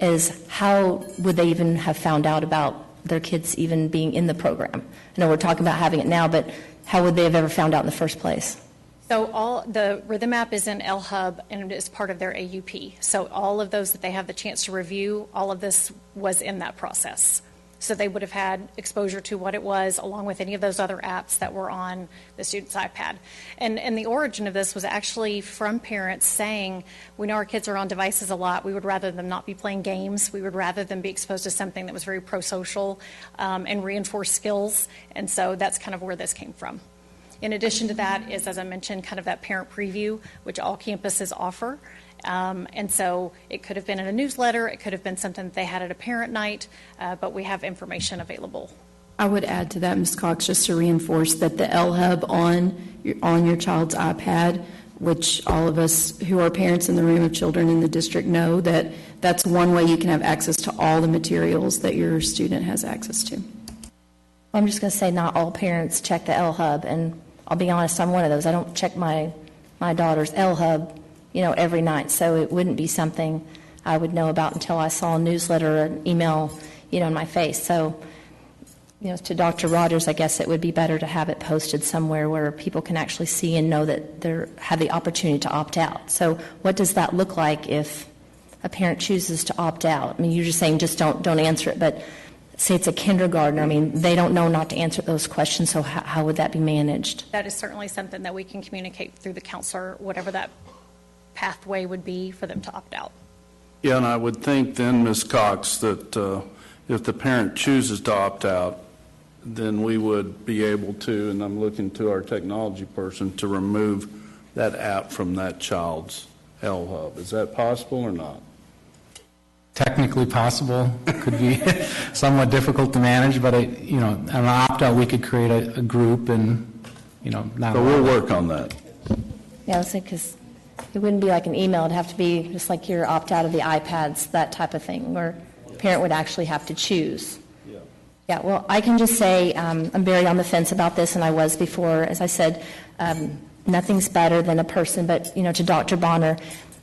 is how would they even have found out about their kids even being in the program? I know we're talking about having it now, but how would they have ever found out in the first place? So the Rhythm app is in LHub and it is part of their AUP. So all of those that they have the chance to review, all of this was in that process. So they would have had exposure to what it was, along with any of those other apps that were on the student's iPad. And the origin of this was actually from parents saying, we know our kids are on devices a lot. We would rather them not be playing games. We would rather them be exposed to something that was very pro-social and reinforce skills. And so that's kind of where this came from. In addition to that is, as I mentioned, kind of that parent preview, which all campuses offer. And so it could have been in a newsletter, it could have been something that they had at a parent night, but we have information available. I would add to that, Ms. Cox, just to reinforce that the L-Hub on your child's iPad, which all of us who are parents in the room of children in the district know that that's one way you can have access to all the materials that your student has access to. I'm just going to say not all parents check the L-Hub, and I'll be honest, I'm one of those. I don't check my daughter's L-Hub every night, so it wouldn't be something I would know about until I saw a newsletter or an email, in my face. So, to Dr. Rogers, I guess it would be better to have it posted somewhere where people can actually see and know that they have the opportunity to opt out. So what does that look like if a parent chooses to opt out? I mean, you're just saying just don't answer it, but say it's a kindergartner, I mean, they don't know not to answer those questions, so how would that be managed? That is certainly something that we can communicate through the counselor, whatever that pathway would be for them to opt out. Yeah, and I would think then, Ms. Cox, that if the parent chooses to opt out, then we would be able to, and I'm looking to our technology person, to remove that app from that child's L-Hub. Is that possible or not? Technically possible. Could be somewhat difficult to manage, but an opt-out, we could create a group and, not. So we'll work on that. Yeah, I was saying, because it wouldn't be like an email. It'd have to be just like your opt-out of the iPads, that type of thing, where the parent would actually have to choose. Yeah, well, I can just say I'm very on the fence about this, and I was before. As I said, nothing's better than a person, but, to Dr. Bonner,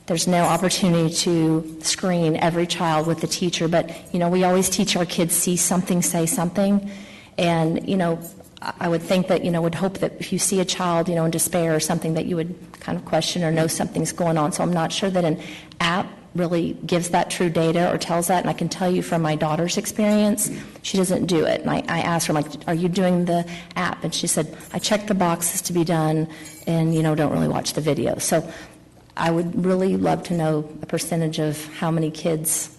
there's no opportunity to screen every child with the teacher, but, we always teach our kids, see something, say something, and, I would think that, would hope that if you see a child, in despair or something, that you would kind of question or know something's going on. So I'm not sure that an app really gives that true data or tells that. And I can tell you from my daughter's experience, she doesn't do it. And I asked her, are you doing the app? And she said, I check the boxes to be done and, don't really watch the video. So I would really love to know a percentage of how many kids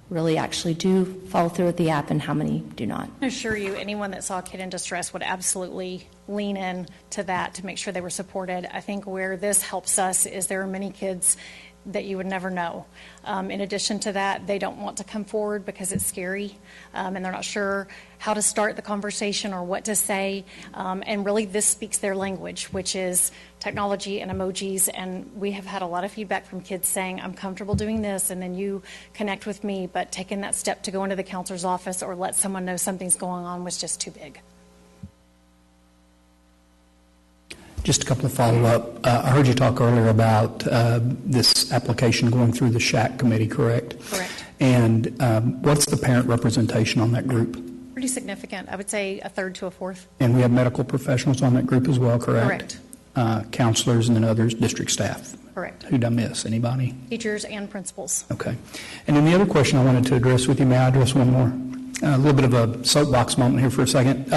really actually do follow through with the app and how many do not. I assure you, anyone that saw a kid in distress would absolutely lean in to that to make sure they were supported. I think where this helps us is there are many kids that you would never know. In addition to that, they don't want to come forward because it's scary, and they're not sure how to start the conversation or what to say. And really, this speaks their language, which is technology and emojis. And we have had a lot of feedback from kids saying, I'm comfortable doing this, and then you connect with me, but taking that step to go into the counselor's office or let someone know something's going on was just too big. Just a couple of follow-up. I heard you talk earlier about this application going through the SHAC committee, correct? Correct. And what's the parent representation on that group? Pretty significant. I would say a third to a fourth. And we have medical professionals on that group as well, correct? Correct. Counselors and then others, district staff. Correct. Who'd I miss? Anybody? Teachers and principals. Okay. And then the other question I wanted to address with you, may I address one more? A little bit of a soapbox moment here for a second.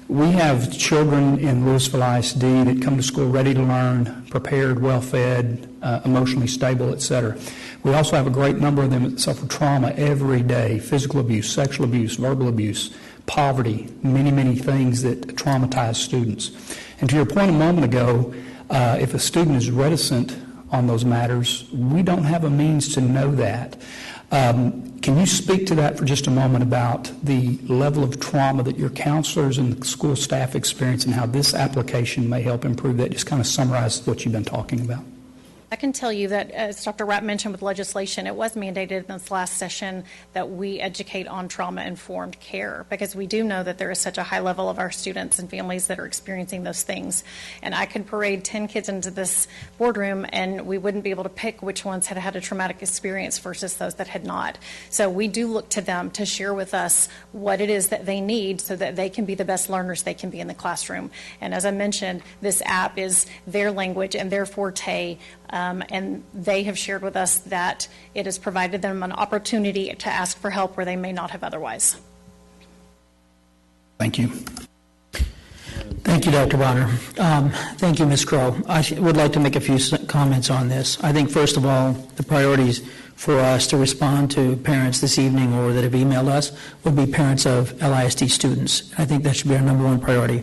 We have children in Lewisville ISD that come to school ready to learn, prepared, well-fed, emotionally stable, et cetera. We also have a great number of them that suffer trauma every day, physical abuse, sexual abuse, verbal abuse, poverty, many, many things that traumatize students. And to your point a moment ago, if a student is reticent on those matters, we don't have a means to know that. Can you speak to that for just a moment about the level of trauma that your counselors and the school staff experience and how this application may help improve that? Just kind of summarize what you've been talking about. I can tell you that, as Dr. Rapp mentioned with legislation, it was mandated in this last session that we educate on trauma-informed care, because we do know that there is such a high level of our students and families that are experiencing those things. And I could parade 10 kids into this boardroom, and we wouldn't be able to pick which ones had had a traumatic experience versus those that had not. So we do look to them to share with us what it is that they need so that they can be the best learners they can be in the classroom. And as I mentioned, this app is their language and their forte. And they have shared with us that it has provided them an opportunity to ask for help where they may not have otherwise. Thank you. Thank you, Dr. Bonner. Thank you, Ms. Crow. I would like to make a few comments on this. I think, first of all, the priorities for us to respond to parents this evening or that have emailed us would be parents of LISD students. I think that should be our number one priority.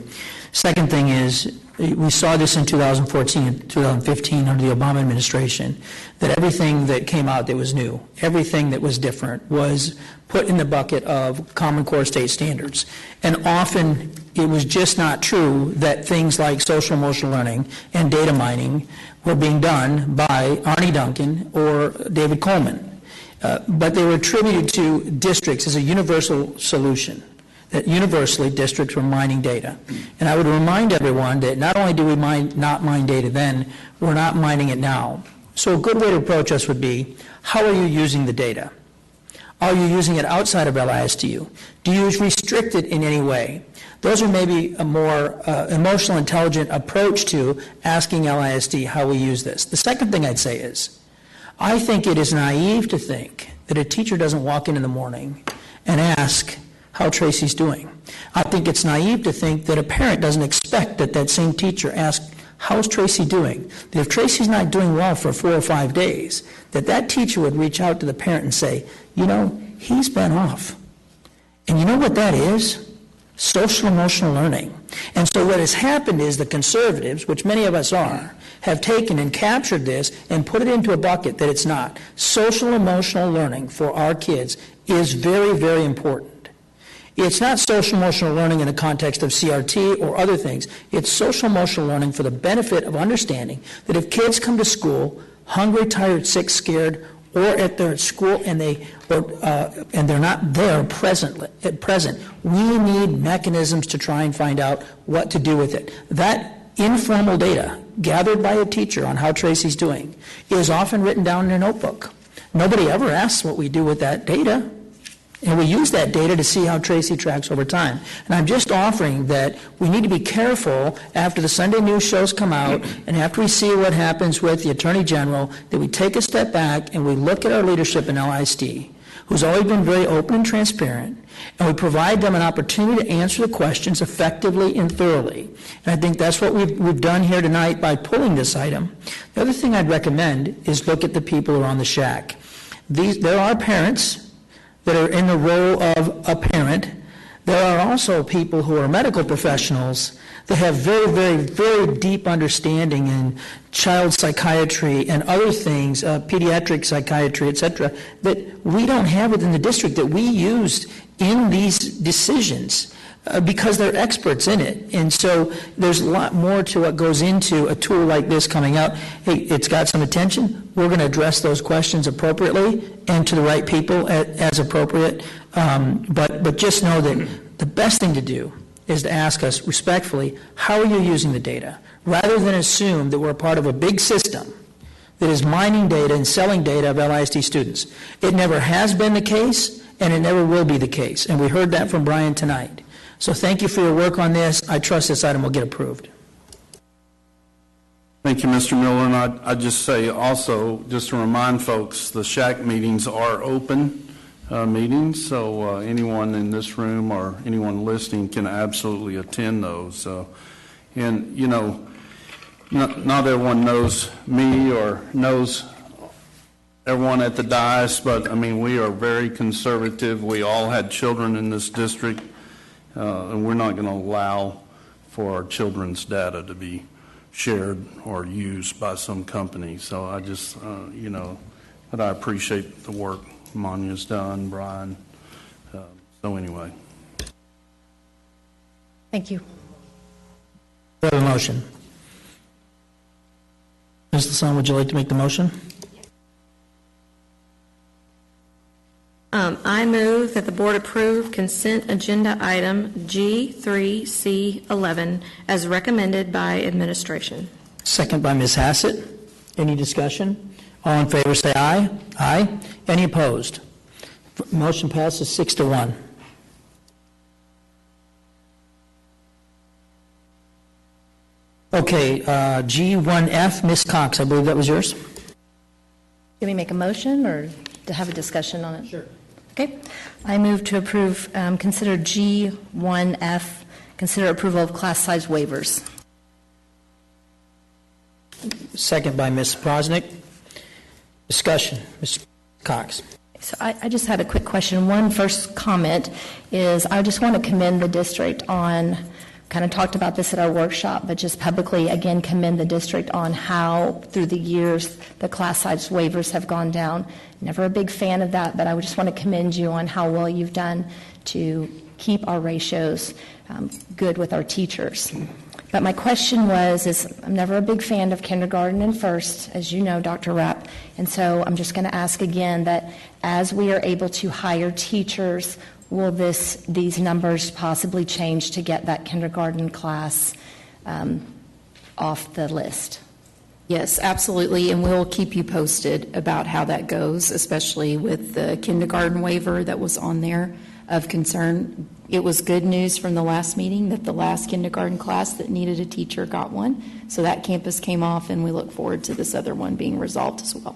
Second thing is, we saw this in 2014 and 2015 under the Obama administration, that everything that came out that was new, everything that was different was put in the bucket of Common Core state standards. And often it was just not true that things like social emotional learning and data mining were being done by Arnie Duncan or David Coleman. But they were attributed to districts as a universal solution, that universally districts were mining data. And I would remind everyone that not only do we not mine data then, we're not mining it now. So a good way to approach us would be, how are you using the data? Are you using it outside of LISDU? Do you restrict it in any way? Those are maybe a more emotional, intelligent approach to asking LISD how we use this. The second thing I'd say is, I think it is naive to think that a teacher doesn't walk in the morning and ask how Tracy's doing. I think it's naive to think that a parent doesn't expect that that same teacher asks, how's Tracy doing? That if Tracy's not doing well for 4 or 5 days, that teacher would reach out to the parent and say, you know, he's been off. And you know what that is? Social emotional learning. And so what has happened is the conservatives, which many of us are, have taken and captured this and put it into a bucket that it's not. Social emotional learning for our kids is very, very important. It's not social emotional learning in the context of CRT or other things. It's social emotional learning for the benefit of understanding that if kids come to school hungry, tired, sick, scared, or at their school and they're not there present, we need mechanisms to try and find out what to do with it. That informal data gathered by a teacher on how Tracy's doing is often written down in a notebook. Nobody ever asks what we do with that data. And we use that data to see how Tracy tracks over time. And I'm just offering that we need to be careful after the Sunday news shows come out and after we see what happens with the Attorney General, that we take a step back and we look at our leadership in LISD, who's always been very open and transparent, and we provide them an opportunity to answer the questions effectively and thoroughly. And I think that's what we've done here tonight by pulling this item. The other thing I'd recommend is look at the people who are on the shack. There are parents that are in the role of a parent. There are also people who are medical professionals that have very, very, very deep understanding in child psychiatry and other things, pediatric psychiatry, et cetera, that we don't have within the district that we used in these decisions because they're experts in it. And so there's a lot more to what goes into a tool like this coming out. Hey, it's got some attention. We're going to address those questions appropriately and to the right people as appropriate. But just know that the best thing to do is to ask us respectfully, how are you using the data? Rather than assume that we're a part of a big system that is mining data and selling data of LISD students. It never has been the case, and it never will be the case. And we heard that from Brian tonight. So thank you for your work on this. I trust this item will get approved. Thank you, Mr. Miller. And I'd just say also, just to remind folks, the SHAC meetings are open meetings, so anyone in this room or anyone listening can absolutely attend those. And, you know, not everyone knows me or knows everyone at the dais, but, I mean, we are very conservative. We all had children in this district. And we're not going to allow for our children's data to be shared or used by some company. So I just, you know, but I appreciate the work Monya's done, Brian. So anyway. Thank you. We have a motion. Ms. Lasson, would you like to make the motion? I move that the board approve consent agenda item G3C11 as recommended by administration. Second by Ms. Hassett. Any discussion? All in favor say aye. Aye. Any opposed? Motion passes 6-1. Okay, G1F, Ms. Cox, I believe that was yours. Can we make a motion or to have a discussion on it? Sure. Okay. I move to approve, consider G1F, consider approval of class size waivers. Second by Ms. Prosnick. Discussion. Ms. Cox. So I just had a quick question. One first comment is I just want to commend the district on, kind of talked about this at our workshop, but just publicly again commend the district on how through the years the class size waivers have gone down. Never a big fan of that, but I just want to commend you on how well you've done to keep our ratios good with our teachers. But my question is I'm never a big fan of kindergarten and first, as you know, Dr. Rapp, and so I'm just going to ask again that as we are able to hire teachers, will these numbers possibly change to get that kindergarten class off the list? Yes, absolutely, and we'll keep you posted about how that goes, especially with the kindergarten waiver that was on there of concern. It was good news from the last meeting that the last kindergarten class that needed a teacher got one, so that campus came off, and we look forward to this other one being resolved as well.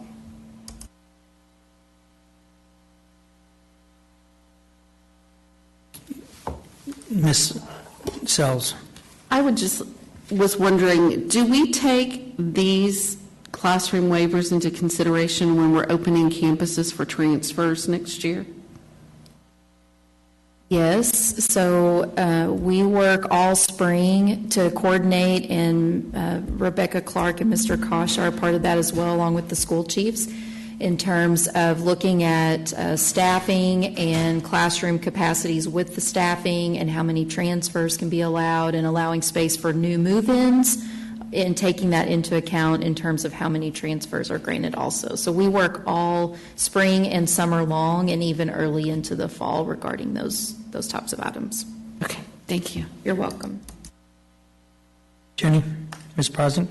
Ms. Sells. I was wondering, do we take these classroom waivers into consideration when we're opening campuses for transfers next year? Yes, so we work all spring to coordinate, and Rebecca Clark and Mr. Kosh are a part of that as well, along with the school chiefs, in terms of looking at staffing and classroom capacities with the staffing and how many transfers can be allowed, and allowing space for new move-ins, and taking that into account in terms of how many transfers are granted also. So we work all spring and summer long, and even early into the fall regarding those types of items. Okay, thank you. You're welcome. Jenny, Ms. Prosnick.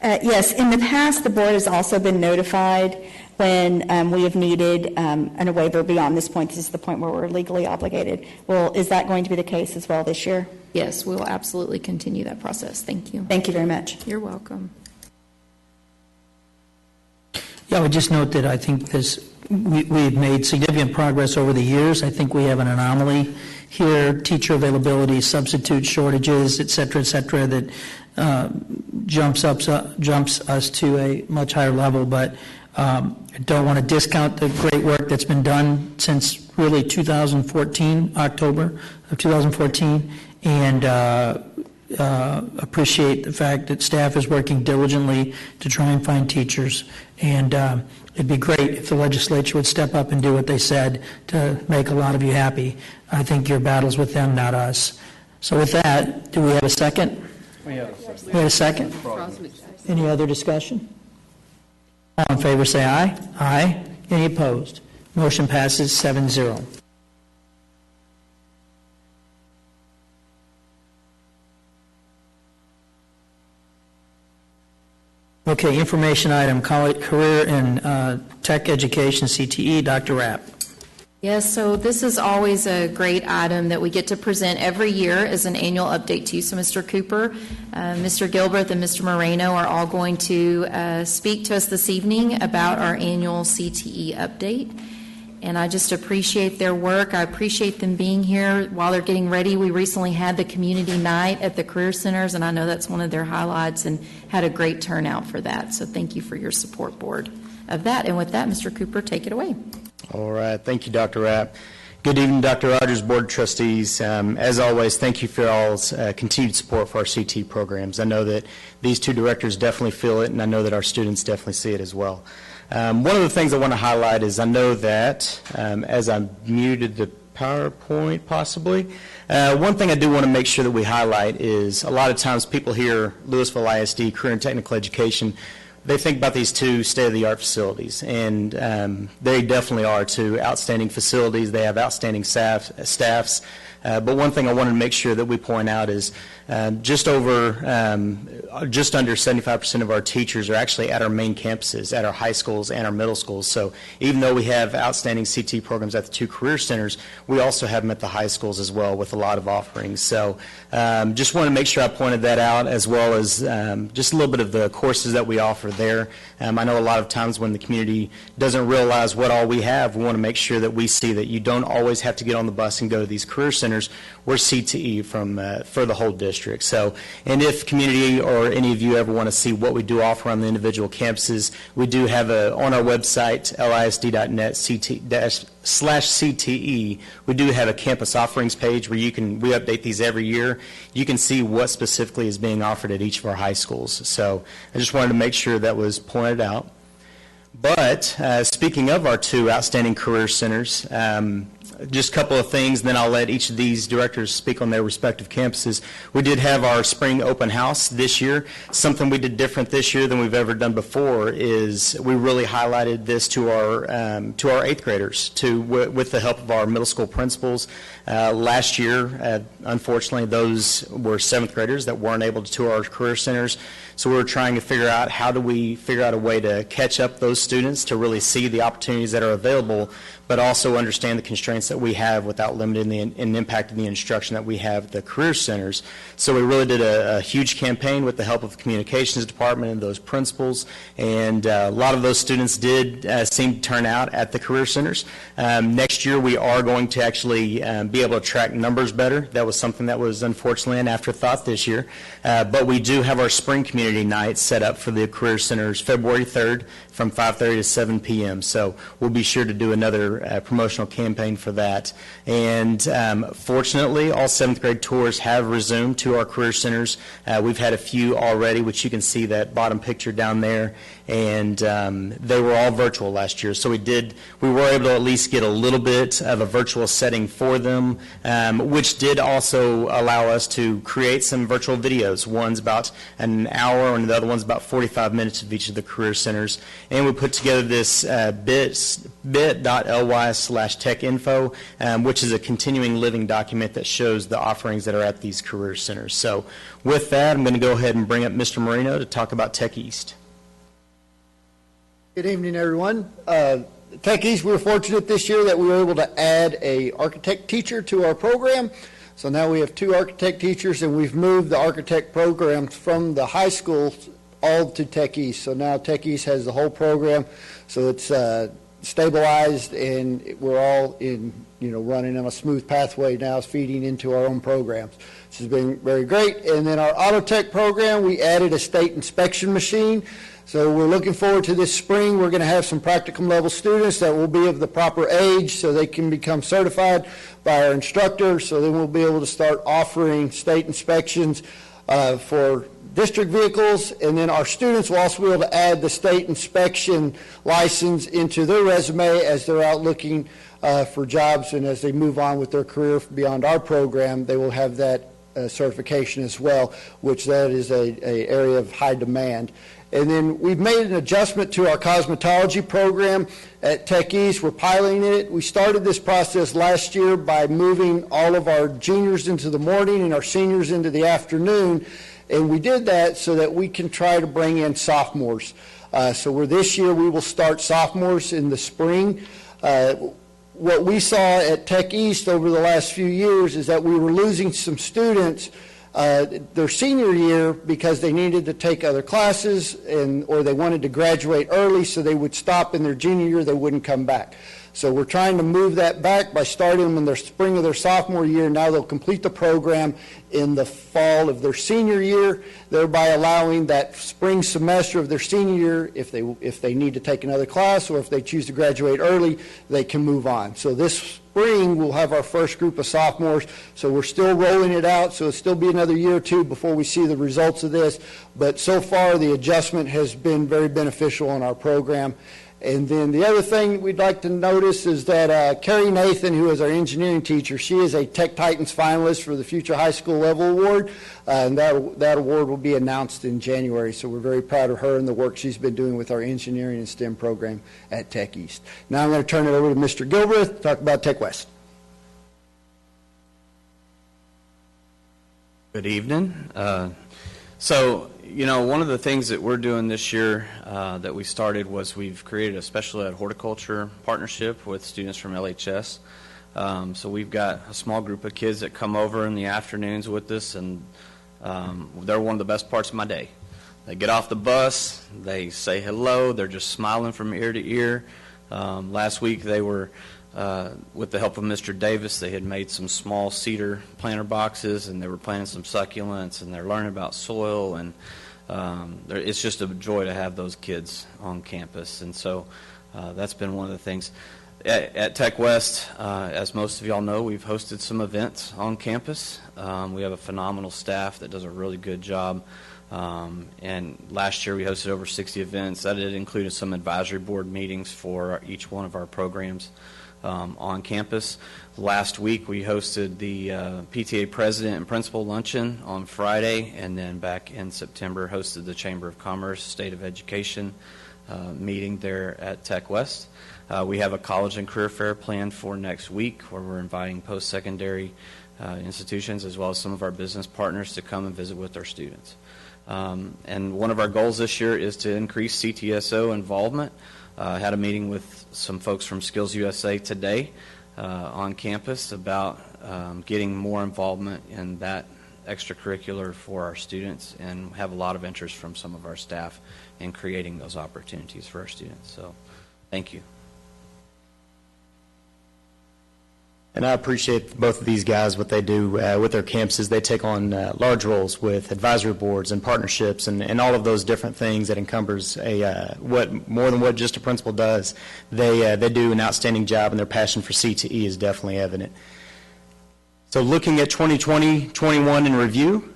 Yes, in the past, the board has also been notified when we have needed a waiver beyond this point. This is the point where we're legally obligated. Well, is that going to be the case as well this year? Yes, we will absolutely continue that process. Thank you. Thank you very much. You're welcome. Yeah, I would just note that I think we've made significant progress over the years. I think we have an anomaly here, teacher availability, substitute shortages, et cetera, that jumps us to a much higher level. But I don't want to discount the great work that's been done since really 2014, October of 2014, and appreciate the fact that staff is working diligently to try and find teachers. And it'd be great if the legislature would step up and do what they said to make a lot of you happy. I think your battle's with them, not us. So with that, do we have a second? We have a second. Any other discussion? All in favor say aye. Aye. Any opposed? Motion passes 7-0. Okay, information item, career and tech education, CTE, Dr. Rapp. Yes, so this is always a great item that we get to present every year as an annual update to you. So Mr. Cooper, Mr. Gilbert, and Mr. Moreno are all going to speak to us this evening about our annual CTE update. And I just appreciate their work. I appreciate them being here while they're getting ready. We recently had the community night at the career centers, and I know that's one of their highlights, and had a great turnout for that. So thank you for your support, board, of that. And with that, Mr. Cooper, take it away. All right. Thank you, Dr. Rapp. Good evening, Dr. Rogers, Board of Trustees. As always, thank you for y'all's continued support for our CT programs. I know that these two directors definitely feel it, and I know that our students definitely see it as well. One of the things I want to highlight is I know that, as I muted the PowerPoint possibly, one thing I do want to make sure that we highlight is a lot of times people hear Lewisville ISD, Career and Technical Education, they think about these two state-of-the-art facilities, and they definitely are two outstanding facilities. They have outstanding staffs. But one thing I wanted to make sure that we point out is just under 75% of our teachers are actually at our main campuses, at our high schools and our middle schools. So even though we have outstanding CT programs at the 2 career centers, we also have them at the high schools as well with a lot of offerings. So just want to make sure I pointed that out, as well as just a little bit of the courses that we offer there. I know a lot of times when the community doesn't realize what all we have, we want to make sure that we see that you don't always have to get on the bus and go to these career centers. We're CTE for the whole district. So, and if community or any of you ever want to see what we do offer on the individual campuses, we do have on our website, lisd.net/CTE, we do have a campus offerings page where we update these every year. You can see what specifically is being offered at each of our high schools. So I just wanted to make sure that was pointed out. But speaking of our 2 outstanding career centers, just a couple of things, then I'll let each of these directors speak on their respective campuses. We did have our spring open house this year. Something we did different this year than we've ever done before is we really highlighted this to our 8th graders with the help of our middle school principals. Last year, unfortunately, those were 7th graders that weren't able to tour our career centers. So we were trying to figure out how do we figure out a way to catch up those students to really see the opportunities that are available, but also understand the constraints that we have without limiting and impacting the instruction that we have at the career centers. So we really did a huge campaign with the help of the communications department and those principals, and a lot of those students did seem to turn out at the career centers. Next year we are going to actually be able to track numbers better. That was something that was unfortunately an afterthought this year, but we do have our spring community night set up for the career centers February 3rd from 5:30 to 7 p.m. So we'll be sure to do another promotional campaign for that. And fortunately, all 7th grade tours have resumed to our career centers. We've had a few already, which you can see that bottom picture down there, and they were all virtual last year. So we were able to at least get a little bit of a virtual setting for them, which did also allow us to create some virtual videos. One's about an hour and the other one's about 45 minutes of each of the career centers. And we put together this bit.ly/techinfo, which is a continuing living document that shows the offerings that are at these career centers. So with that, I'm going to go ahead and bring up Mr. Marino to talk about Tech East. Good evening, everyone. Tech East, we were fortunate this year that we were able to add a architect teacher to our program. So now we have 2 architect teachers, and we've moved the architect programs from the high school all to Tech East. So now Tech East has the whole program, so it's stabilized, and we're all running on a smooth pathway now, feeding into our own programs. This has been very great. And then our auto tech program, we added a state inspection machine. So we're looking forward to this spring. We're going to have some practicum level students that will be of the proper age so they can become certified by our instructor. So then we'll be able to start offering state inspections for district vehicles, and then our students will also be able to add the state inspection license into their resume as they're out looking for jobs, and as they move on with their career beyond our program, they will have that certification as well, which that is a area of high demand. And then we've made an adjustment to our cosmetology program at Tech East. We're piloting it. We started this process last year by moving all of our juniors into the morning and our seniors into the afternoon. And we did that so that we can try to bring in sophomores. So this year we will start sophomores in the spring. What we saw at Tech East over the last few years is that we were losing some students their senior year because they needed to take other classes or they wanted to graduate early, so they would stop in their junior year, they wouldn't come back. So we're trying to move that back by starting them in their spring of their sophomore year. Now they'll complete the program in the fall of their senior year, thereby allowing that spring semester of their senior year, if they need to take another class or if they choose to graduate early, they can move on. So this spring we'll have our first group of sophomores. So we're still rolling it out, so it'll still be another year or two before we see the results of this. But so far the adjustment has been very beneficial on our program. And then the other thing we'd like to notice is that Carrie Nathan, who is our engineering teacher, she is a Tech Titans finalist for the Future High School Level Award, and that award will be announced in January. So we're very proud of her and the work she's been doing with our engineering and STEM program at Tech East. Now I'm going to turn it over to Mr. Gilbreth to talk about Tech West. Good evening. So, one of the things that we're doing this year that we started was we've created a special ed horticulture partnership with students from LHS. So we've got a small group of kids that come over in the afternoons with us, and they're one of the best parts of my day. They get off the bus, they say hello, they're just smiling from ear to ear. Last week they were, with the help of Mr. Davis, they had made some small cedar planter boxes, and they were planting some succulents, and they're learning about soil, and it's just a joy to have those kids on campus. And so that's been one of the things. At Tech West, as most of y'all know, we've hosted some events on campus. We have a phenomenal staff that does a really good job. And last year we hosted over 60 events. That had included some advisory board meetings for each one of our programs on campus. Last week we hosted the PTA President and Principal Luncheon on Friday, and then back in September hosted the Chamber of Commerce State of Education meeting there at Tech West. We have a college and career fair planned for next week where we're inviting post-secondary institutions as well as some of our business partners to come and visit with our students. And one of our goals this year is to increase CTSO involvement. I had a meeting with some folks from Skills USA today on campus about getting more involvement in that extracurricular for our students, and have a lot of interest from some of our staff in creating those opportunities for our students. So thank you. And I appreciate both of these guys, what they do with their campuses. They take on large roles with advisory boards and partnerships and all of those different things that encumbers what more than what just a principal does. They do an outstanding job, and their passion for CTE is definitely evident. So looking at 2020-21 in review,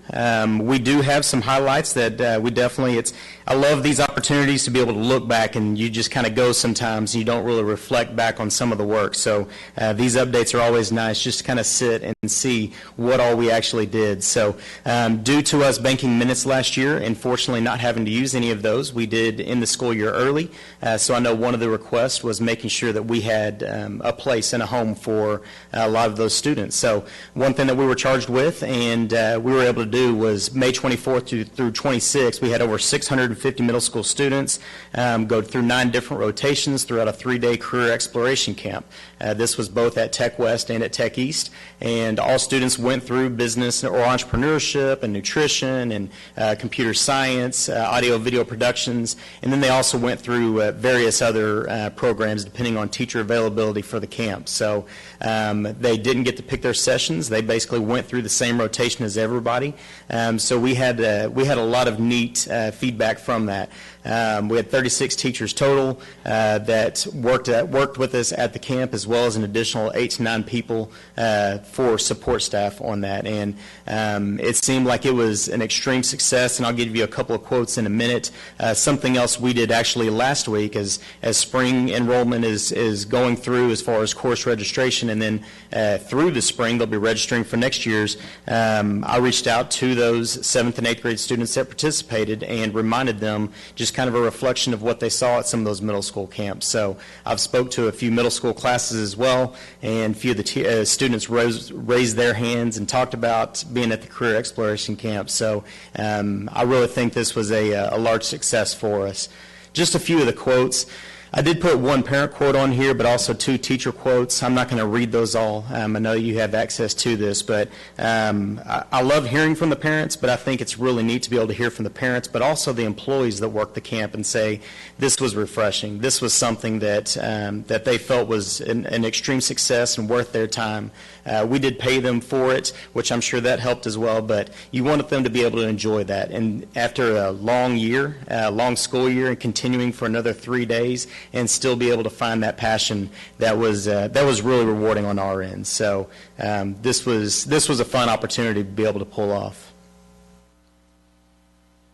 we do have some highlights that we definitely, I love these opportunities to be able to look back, and you just kind of go sometimes, you don't really reflect back on some of the work. So these updates are always nice, just to kind of sit and see what all we actually did. So due to us banking minutes last year, and fortunately not having to use any of those, we did end the school year early. So I know one of the requests was making sure that we had a place and a home for a lot of those students. So one thing that we were charged with, and we were able to do, was May 24th through 26th, we had over 650 middle school students go through 9 different rotations throughout a 3-day career exploration camp. This was both at Tech West and at Tech East, and all students went through business or entrepreneurship and nutrition and computer science, audio video productions, and then they also went through various other programs depending on teacher availability for the camp. So they didn't get to pick their sessions. They basically went through the same rotation as everybody. So we had a lot of neat feedback from that. We had 36 teachers total that worked with us at the camp, as well as an additional 8 to 9 people for support staff on that. And it seemed like it was an extreme success, and I'll give you a couple of quotes in a minute. Something else we did actually last week, as spring enrollment is going through as far as course registration, and then through the spring they'll be registering for next year's. I reached out to those 7th and 8th grade students that participated and reminded them just kind of a reflection of what they saw at some of those middle school camps. So I've spoke to a few middle school classes as well, and a few of the students raised their hands and talked about being at the career exploration camp. So I really think this was a large success for us. Just a few of the quotes. I did put one parent quote on here, but also 2 teacher quotes. I'm not going to read those all. I know you have access to this, but I love hearing from the parents, but I think it's really neat to be able to hear from the parents, but also the employees that work the camp and say, this was refreshing. This was something that that they felt was an extreme success and worth their time. We did pay them for it, which I'm sure that helped as well, but you wanted them to be able to enjoy that. And after a long year, long school year, and continuing for another 3 days, and still be able to find that passion, that was really rewarding on our end. So this was a fun opportunity to be able to pull off.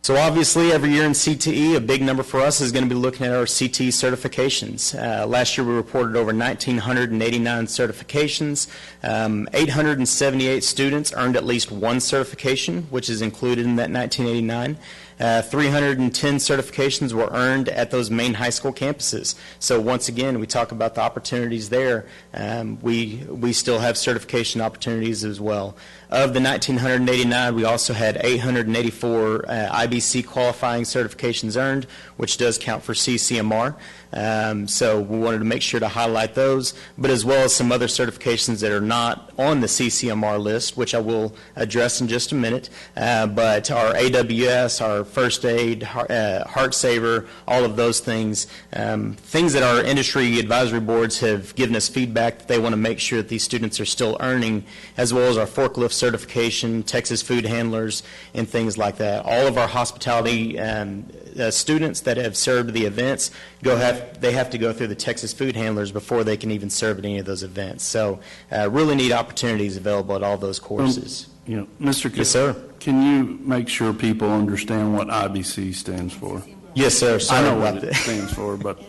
So obviously every year in CTE, a big number for us is going to be looking at our CTE certifications. Last year we reported over 1,989 certifications. 878 students earned at least one certification, which is included in that 1989. 310 certifications were earned at those main high school campuses. So once again, we talk about the opportunities there. We still have certification opportunities as well. Of the 1,989, we also had 884 IBC qualifying certifications earned, which does count for CCMR. So we wanted to make sure to highlight those, but as well as some other certifications that are not on the CCMR list, which I will address in just a minute. But our AWS, our first aid, Heart Saver, all of those things, things that our industry advisory boards have given us feedback that they want to make sure that these students are still earning, as well as our forklift certification, Texas food handlers, and things like that. All of our hospitality students that have served the events they have to go through the Texas food handlers before they can even serve at any of those events. So really neat opportunities available at all those courses. Mr. Yes, sir. Can you make sure people understand what IBC stands for? Yes, sir. Sorry I know about what it that. stands for, but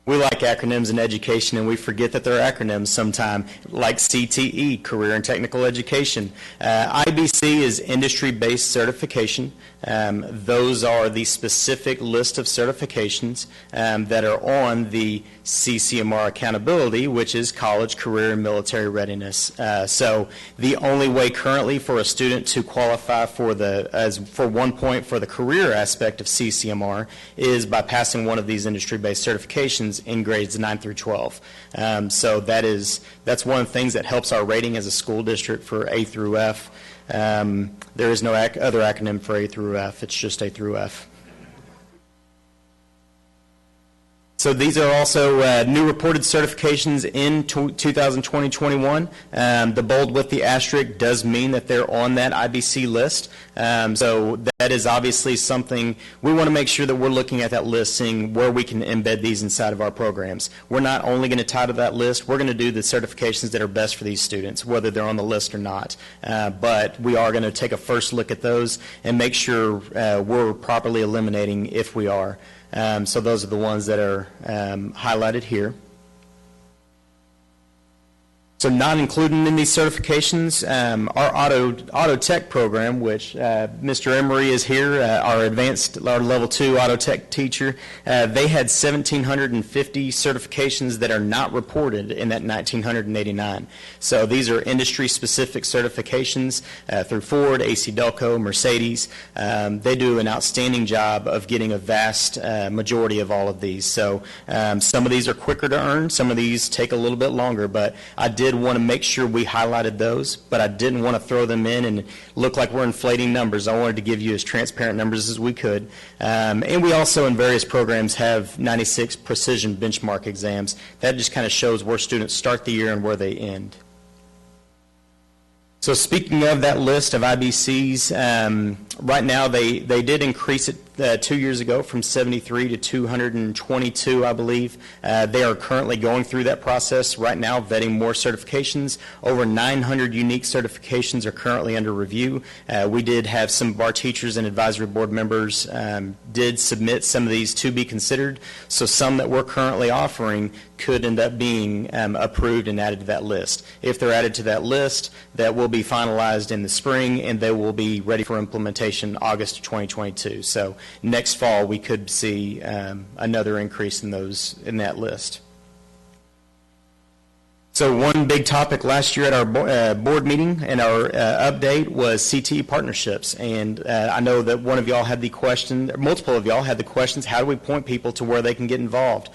we like acronyms in education, and we forget that they're acronyms sometimes, like CTE, Career and Technical Education. IBC is industry-based certification. Those are the specific list of certifications that are on the CCMR accountability, which is college, career, and military readiness. So the only way currently for a student to qualify for for 1 point for the career aspect of CCMR is by passing one of these industry-based certifications in grades 9 through 12. So that's one of the things that helps our rating as a school district for A through F. There is no other acronym for A through F. It's just A through F. So these are also new reported certifications in 2020-21. The bold with the asterisk does mean that they're on that IBC list. So that is obviously something we want to make sure that we're looking at that list, seeing where we can embed these inside of our programs. We're not only going to tie to that list, we're going to do the certifications that are best for these students, whether they're on the list or not. But we are going to take a first look at those and make sure we're properly eliminating if we are. So those are the ones that are highlighted here. So not included in these certifications, our auto tech program, which Mr. Emery is here, our level 2 auto tech teacher. They had 1,750 certifications that are not reported in that 1,989. So these are industry specific certifications through Ford, AC Delco, Mercedes. They do an outstanding job of getting a vast majority of all of these. So some of these are quicker to earn, some of these take a little bit longer, but I did want to make sure we highlighted those, but I didn't want to throw them in and look like we're inflating numbers. I wanted to give you as transparent numbers as we could. And we also in various programs have 96 precision benchmark exams. That just kind of shows where students start the year and where they end. So speaking of that list of IBCs, right now they did increase it 2 years ago from 73 to 222, I believe. They are currently going through that process right now, vetting more certifications. Over 900 unique certifications are currently under review. We did have some of our teachers and advisory board members did submit some of these to be considered. So some that we're currently offering could end up being approved and added to that list. If they're added to that list, that will be finalized in the spring, and they will be ready for implementation August of 2022. So next fall, we could see another increase in that list. So one big topic last year at our board meeting and our update was CTE partnerships. And I know that one of y'all had the question, or multiple of y'all had the questions, how do we point people to where they can get involved?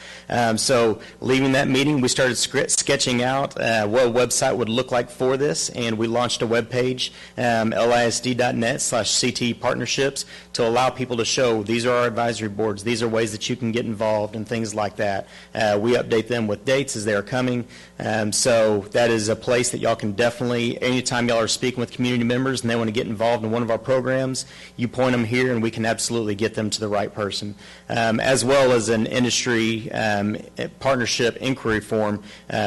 So leaving that meeting, we started sketching out what a website would look like for this, and we launched a webpage, lisd.net/CTE partnerships, to allow people to show these are our advisory boards, these are ways that you can get involved and things like that. We update them with dates as they are coming. So that is a place that y'all can definitely, anytime y'all are speaking with community members and they want to get involved in one of our programs, you point them here and we can absolutely get them to the right person. As well as an industry partnership inquiry form.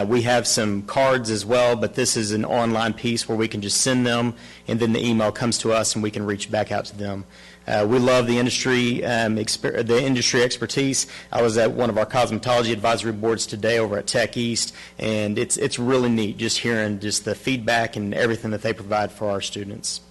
We have some cards as well, but this is an online piece where we can just send them and then the email comes to us and we can reach back out to them. We love the industry expertise. I was at one of our cosmetology advisory boards today over at Tech East, and it's really neat just hearing just the feedback and everything that they provide for our students.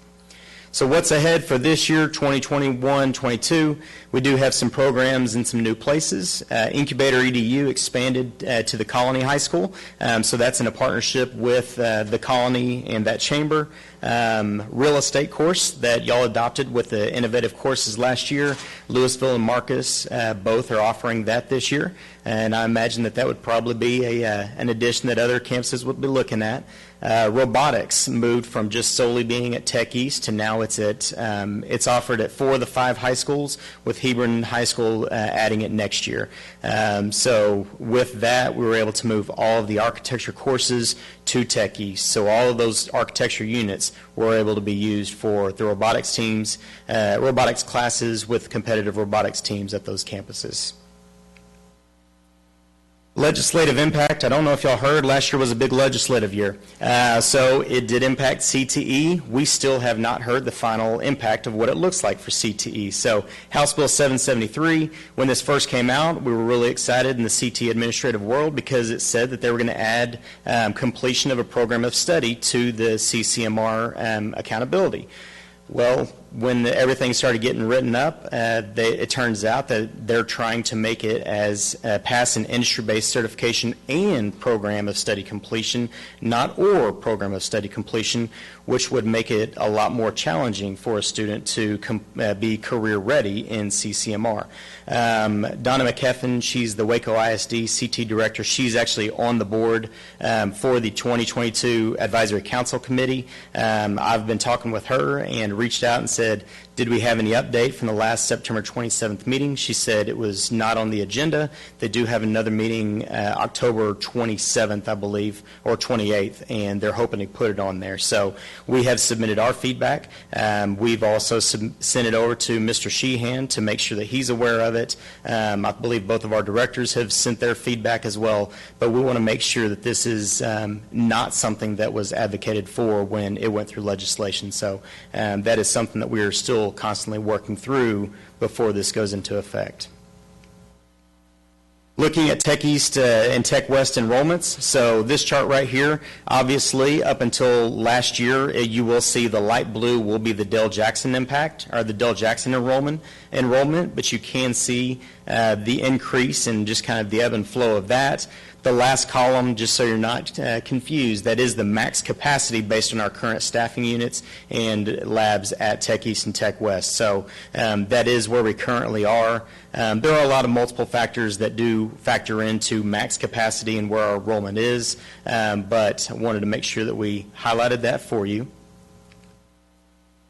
So what's ahead for this year, 2021-22? We do have some programs in some new places. Incubator EDU expanded to the Colony High School, so that's in a partnership with the Colony and that chamber. Real estate course that y'all adopted with the innovative courses last year. Lewisville and Marcus both are offering that this year, and I imagine that would probably be an addition that other campuses would be looking at. Robotics moved from just solely being at Tech East to now it's offered at 4 of the 5 high schools, with Hebron High School adding it next year. So with that, we were able to move all of the architecture courses to Tech East. So all of those architecture units were able to be used for the robotics teams, robotics classes with competitive robotics teams at those campuses. Legislative impact, I don't know if y'all heard, last year was a big legislative year. So it did impact CTE. We still have not heard the final impact of what it looks like for CTE. So House Bill 773, when this first came out, we were really excited in the CTE administrative world because it said that they were going to add completion of a program of study to the CCMR accountability. Well, when everything started getting written up, it turns out that they're trying to make it as pass an industry-based certification and program of study completion, not or program of study completion, which would make it a lot more challenging for a student to be career ready in CCMR. Donna McKeffin, she's the Waco ISD CT director. She's actually on the board for the 2022 Advisory Council Committee. I've been talking with her and reached out and said, did we have any update from the last September 27th meeting? She said it was not on the agenda. They do have another meeting October 27th, I believe, or 28th, and they're hoping to put it on there. So we have submitted our feedback. We've also sent it over to Mr. Sheehan to make sure that he's aware of it. I believe both of our directors have sent their feedback as well, but we want to make sure that this is not something that was advocated for when it went through legislation. So that is something that we are still constantly working through before this goes into effect. Looking at Tech East and Tech West enrollments, so this chart right here, obviously up until last year, you will see the light blue will be the Dell Jackson impact, or the Dell Jackson enrollment, but you can see the increase and just kind of the ebb and flow of that. The last column, just so you're not confused, that is the max capacity based on our current staffing units and labs at Tech East and Tech West. So that is where we currently are. There are a lot of multiple factors that do factor into max capacity and where our enrollment is, but I wanted to make sure that we highlighted that for you.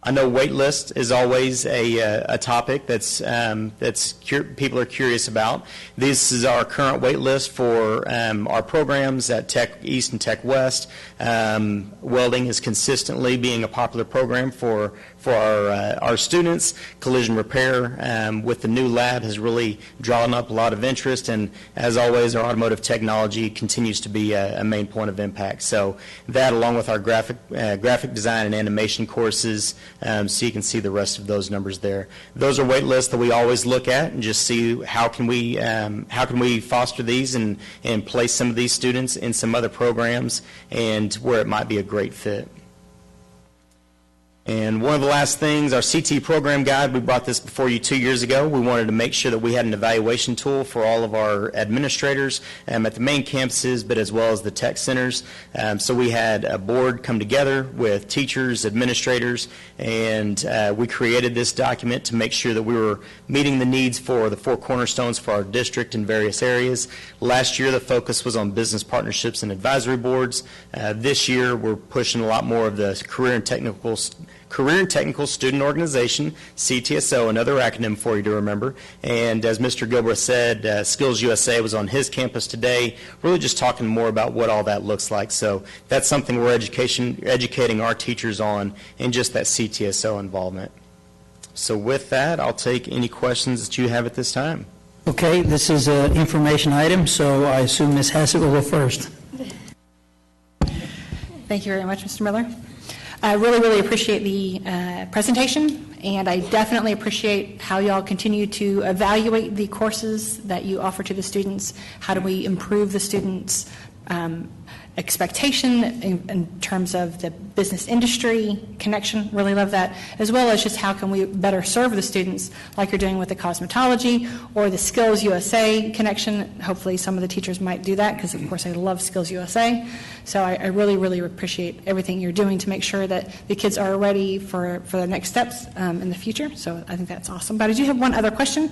I know wait list is always a topic that's people are curious about. This is our current wait list for our programs at Tech East and Tech West. Welding is consistently being a popular program for our students. Collision repair with the new lab has really drawn up a lot of interest, and as always, our automotive technology continues to be a main point of impact. So that, along with our graphic design and animation courses, so you can see the rest of those numbers there. Those are wait lists that we always look at and just see how can we foster these and place some of these students in some other programs and where it might be a great fit. And one of the last things, our CT program guide, we brought this before you 2 years ago. We wanted to make sure that we had an evaluation tool for all of our administrators at the main campuses, but as well as the tech centers. So we had a board come together with teachers, administrators, and we created this document to make sure that we were meeting the needs for the 4 cornerstones for our district in various areas. Last year, the focus was on business partnerships and advisory boards. This year, we're pushing a lot more of the Career and Technical Student Organization, CTSO, another acronym for you to remember. And as Mr. Gilbreth said, Skills USA was on his campus today, really just talking more about what all that looks like. So that's something we're educating our teachers on in just that CTSO involvement. So with that, I'll take any questions that you have at this time. Okay, this is an information item, so I assume Ms. Hassett will go first. Thank you very much, Mr. Miller. I really appreciate the presentation, and I definitely appreciate how y'all continue to evaluate the courses that you offer to the students. How do we improve the students' expectation in terms of the business industry connection, really love that, as well as just how can we better serve the students like you're doing with the cosmetology or the Skills USA connection. Hopefully some of the teachers might do that because, of course, I love Skills USA. So I really, really appreciate everything you're doing to make sure that the kids are ready for the next steps in the future. So I think that's awesome. But I do have one other question.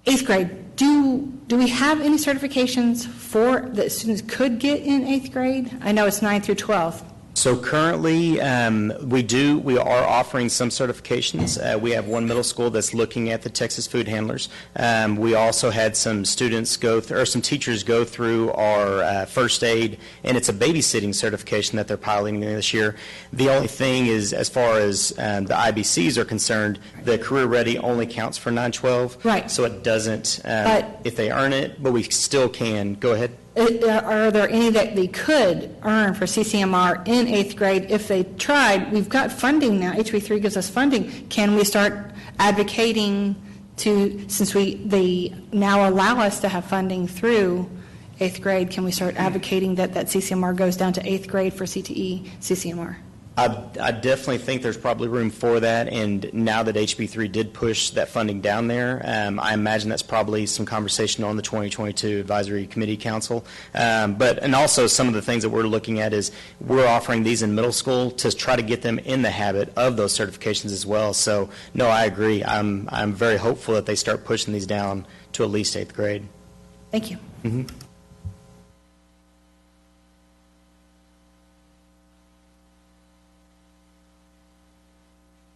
8th grade, do we have any certifications for that students could get in 8th grade? I know it's 9th through 12th. So currently, we are offering some certifications. We have one middle school that's looking at the Texas food handlers. We also had some students some teachers go through our first aid, and it's a babysitting certification that they're piloting this year. The only thing is, as far as the IBCs are concerned, the career ready only counts for 912. Right. So it doesn't, if they earn it, but we still can. Go ahead. Are there any that they could earn for CCMR in 8th grade if they tried? We've got funding now. HB3 gives us funding. Can we start advocating since they now allow us to have funding through 8th grade, can we start advocating that CCMR goes down to 8th grade for CTE CCMR? I definitely think there's probably room for that, and now that HB3 did push that funding down there, I imagine that's probably some conversation on the 2022 Advisory Committee Council. And also some of the things that we're looking at is we're offering these in middle school to try to get them in the habit of those certifications as well. So, no, I agree. I'm very hopeful that they start pushing these down to at least 8th grade. Thank you. Mm-hmm.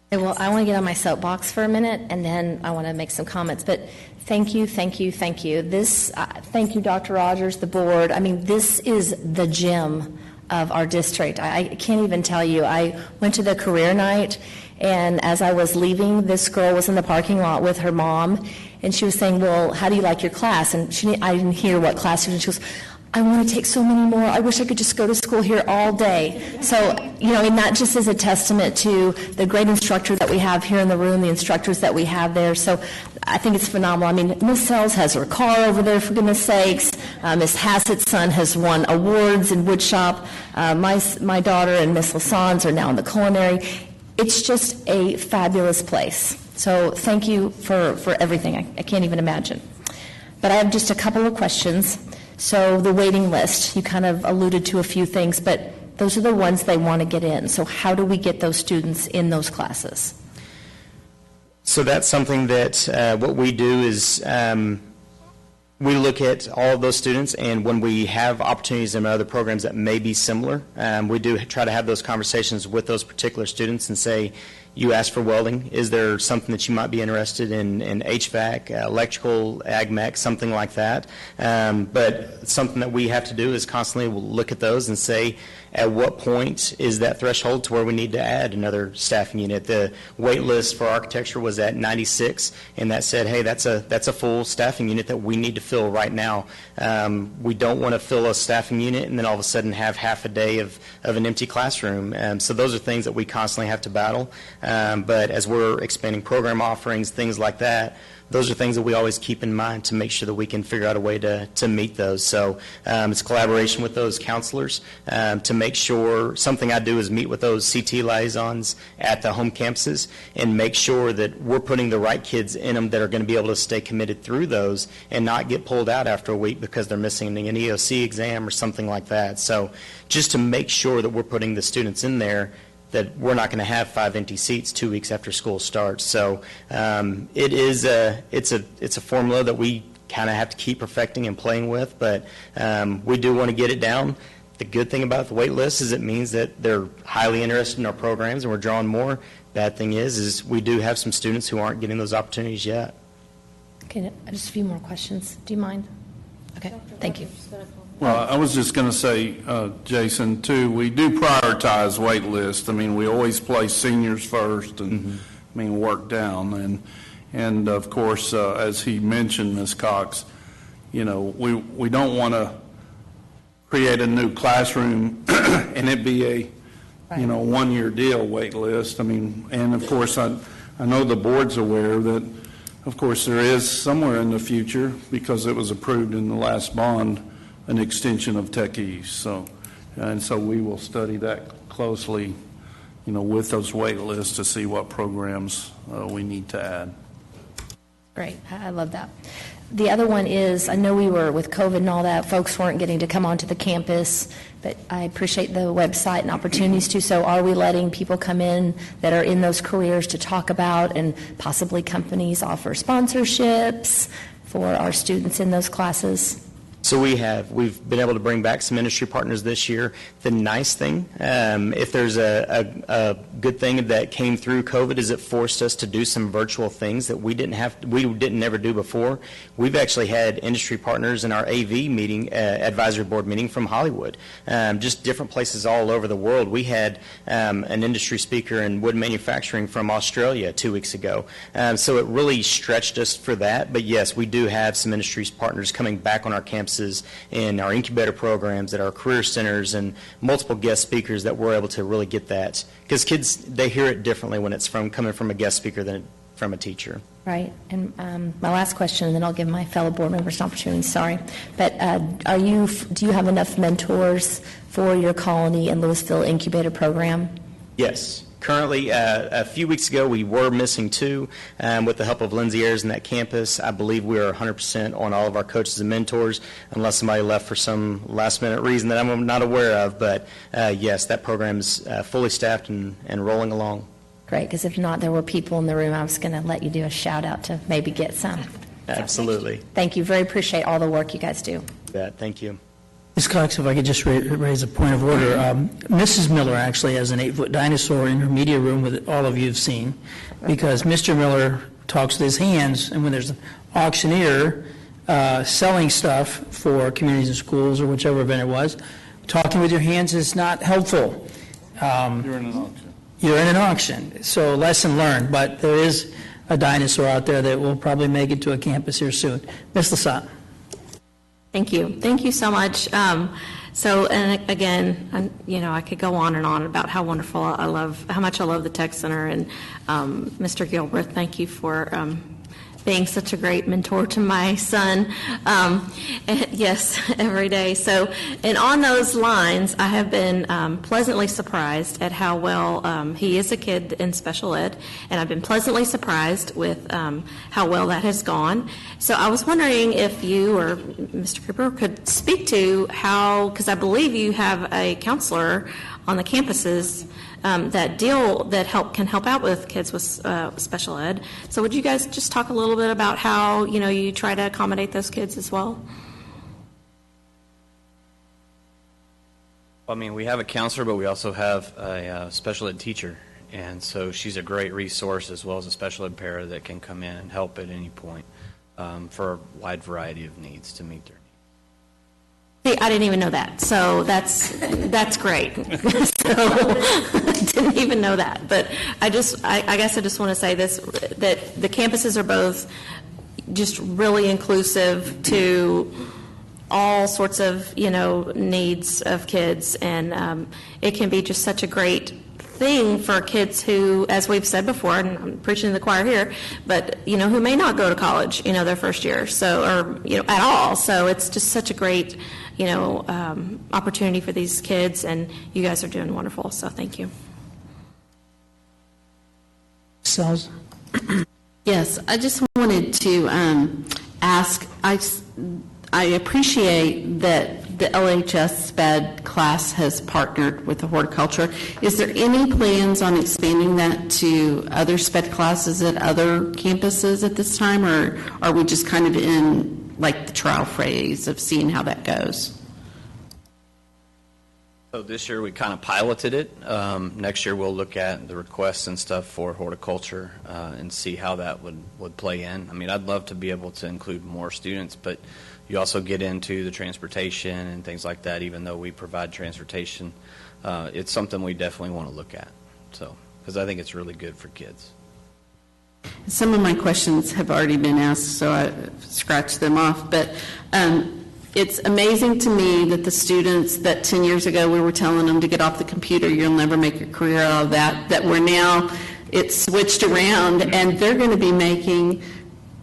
Well, I want to get on my soapbox for a minute, and then I want to make some comments. But thank you. Thank you, Dr. Rogers, the board. I mean, this is the gem of our district. I can't even tell you. I went to the career night, and as I was leaving, this girl was in the parking lot with her mom, and she was saying, well, how do you like your class? And I didn't hear what class she was in. She goes, I want to take so many more. I wish I could just go to school here all day. So, and that just is a testament to the great instructor that we have here in the room, the instructors that we have there. So I think it's phenomenal. I mean, Miss Sells has her car over there, for goodness sakes. Miss Hassett's son has won awards in woodshop. My daughter and Miss Lassans are now in the culinary. It's just a fabulous place. So thank you for everything. I can't even imagine. But I have just a couple of questions. So the waiting list, you kind of alluded to a few things, but those are the ones they want to get in. So how do we get those students in those classes? So that's something that what we do is we look at all of those students, and when we have opportunities in other programs that may be similar, we do try to have those conversations with those particular students and say, you asked for welding. Is there something that you might be interested in HVAC, electrical, ag mech, something like that? But something that we have to do is constantly look at those and say, at what point is that threshold to where we need to add another staffing unit? The wait list for architecture was at 96, and that said, hey, that's a full staffing unit that we need to fill right now. We don't want to fill a staffing unit and then all of a sudden have half a day of an empty classroom. So those are things that we constantly have to battle. But as we're expanding program offerings, things like that, those are things that we always keep in mind to make sure that we can figure out a way to meet those. So it's collaboration with those counselors to make sure. Something I do is meet with those CT liaisons at the home campuses and make sure that we're putting the right kids in them that are going to be able to stay committed through those and not get pulled out after a week because they're missing an EOC exam or something like that. So just to make sure that we're putting the students in there that we're not going to have 5 empty seats 2 weeks after school starts. So it's a formula that we kind of have to keep perfecting and playing with, but we do want to get it down. The good thing about the wait list is it means that they're highly interested in our programs and we're drawing more. Bad thing is we do have some students who aren't getting those opportunities yet. Okay, just a few more questions. Do you mind? Okay, thank you. Well, I was just going to say, Jason, too, we do prioritize wait list. I mean, we always place seniors first and, work down. And of course, as he mentioned, Ms. Cox, we don't want to create a new classroom and it be a, one-year deal wait list. I mean, and of course, I know the board's aware that, of course, there is somewhere in the future, because it was approved in the last bond, an extension of Tech East. So we will study that closely, with those wait lists to see what programs we need to add. Great, I love that. The other one is, I know we were with COVID and all that, folks weren't getting to come onto the campus, but I appreciate the website and opportunities to. So are we letting people come in that are in those careers to talk about, and possibly companies offer sponsorships for our students in those classes? So we've been able to bring back some industry partners this year. The nice thing, if there's a good thing that came through COVID, is it forced us to do some virtual things that we didn't ever do before. We've actually had industry partners in our AV meeting, advisory board meeting from Hollywood, just different places all over the world. We had an industry speaker in wood manufacturing from Australia 2 weeks ago. So it really stretched us for that. But yes, we do have some industry partners coming back on our campuses in our incubator programs, at our career centers, and multiple guest speakers that we're able to really get that. Because kids, they hear it differently when it's coming from a guest speaker than from a teacher. Right. And my last question, and then I'll give my fellow board members an opportunity, sorry. But do you have enough mentors for your Colony and Lewisville incubator program? Yes. Currently, a few weeks ago, we were missing 2. With the help of Lindsay Ayers and that campus, I believe we are 100% on all of our coaches and mentors, unless somebody left for some last-minute reason that I'm not aware of. But yes, that program is fully staffed and rolling along. Great, because if not, there were people in the room. I was going to let you do a shout-out to maybe get some. Absolutely. Thank you. Very appreciate all the work you guys do. Thank you. Ms. Cox, if I could just raise a point of order. Mrs. Miller actually has an 8-foot dinosaur in her media room that all of you have seen, because Mr. Miller talks with his hands, and when there's an auctioneer selling stuff for communities and schools or whichever event it was, talking with your hands is not helpful. You're in an auction. You're in an auction, so lesson learned. But there is a dinosaur out there that will probably make it to a campus here soon. Ms. Lasat. Thank you. Thank you so much. And again, I could go on and on about how wonderful how much I love the Tech Center. And Mr. Gilbert, thank you for being such a great mentor to my son. Yes, every day. So, and on those lines, I have been pleasantly surprised at how well he is a kid in special ed, and I've been pleasantly surprised with how well that has gone. So I was wondering if you or Mr. Cooper could speak to how, because I believe you have a counselor on the campuses that can help out with kids with special ed. So would you guys just talk a little bit about how you try to accommodate those kids as well? I mean, we have a counselor, but we also have a special ed teacher, and so she's a great resource, as well as a special ed para that can come in and help at any point for a wide variety of needs to meet their needs. See, I didn't even know that, so that's great. So I didn't even know that, but I guess I just want to say this, that the campuses are both just really inclusive to all sorts of needs of kids, and it can be just such a great thing for kids who, as we've said before, and I'm preaching to the choir here, but who may not go to college their first year, so or at all. So it's just such a great opportunity for these kids, and you guys are doing wonderful, so thank you. Sells. Yes, I just wanted to ask, I appreciate that the LHS SPED class has partnered with the horticulture. Is there any plans on expanding that to other SPED classes at other campuses at this time, or are we just kind of in the trial phase of seeing how that goes? So this year we kind of piloted it. Next year we'll look at the requests and stuff for horticulture and see how that would play in. I mean, I'd love to be able to include more students, but you also get into the transportation and things like that. Even though we provide transportation, it's something we definitely want to look at. So, because I think it's really good for kids. Some of my questions have already been asked, so I scratched them off. But it's amazing to me that the students that 10 years ago we were telling them to get off the computer, you'll never make a career out of that, that we're now, it's switched around, and they're going to be making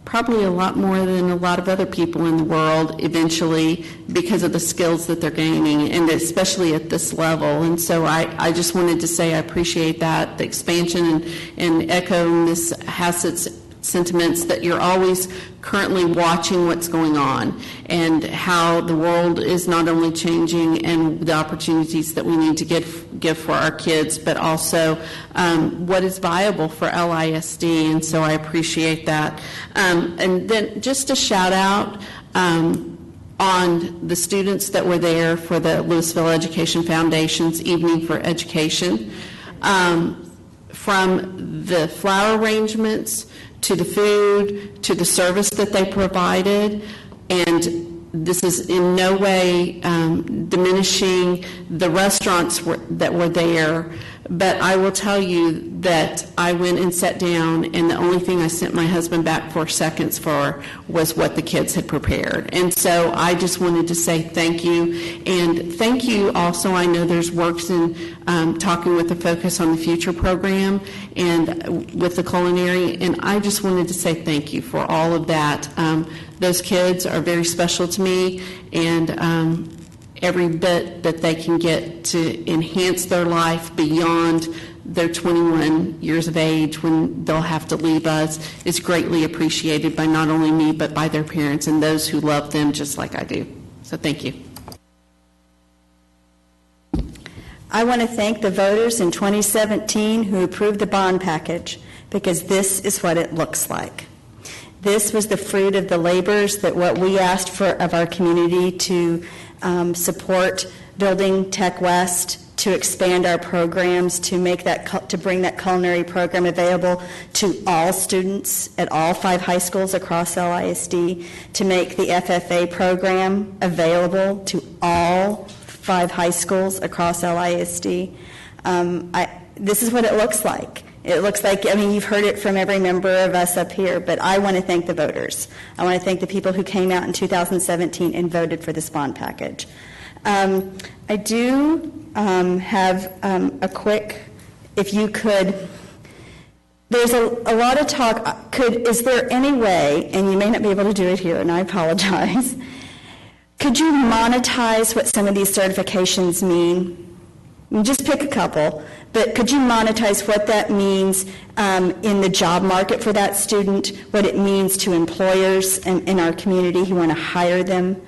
probably a lot more than a lot of other people in the world eventually because of the skills that they're gaining, and especially at this level. And so I just wanted to say I appreciate that, the expansion, and echo Ms. Hassett's sentiments that you're always currently watching what's going on and how the world is not only changing and the opportunities that we need to give for our kids, but also what is viable for LISD, and so I appreciate that. And then just a shout out on the students that were there for the Lewisville Education Foundation's Evening for Education. From the flower arrangements to the food, to the service that they provided, and this is in no way diminishing the restaurants that were there, but I will tell you that I went and sat down, and the only thing I sent my husband back 4 seconds for was what the kids had prepared. And so I just wanted to say thank you, and thank you also. I know there's works in talking with the Focus on the Future program and with the culinary, and I just wanted to say thank you for all of that. Those kids are very special to me, and every bit that they can get to enhance their life beyond their 21 years of age when they'll have to leave us is greatly appreciated by not only me but by their parents and those who love them just like I do. So thank you. I want to thank the voters in 2017 who approved the bond package, because this is what it looks like. This was the fruit of the labors that what we asked for of our community to support building Tech West, to expand our programs, to bring that culinary program available to all students at all 5 high schools across LISD, to make the FFA program available to all 5 high schools across LISD. This is what it looks like. It looks like, I mean, you've heard it from every member of us up here, but I want to thank the voters. I want to thank the people who came out in 2017 and voted for this bond package. I do have a quick, if you could, there's a lot of talk, is there any way, and you may not be able to do it here, and I apologize, could you monetize what some of these certifications mean? Just pick a couple, but could you monetize what that means in the job market for that student, what it means to employers in our community who want to hire them?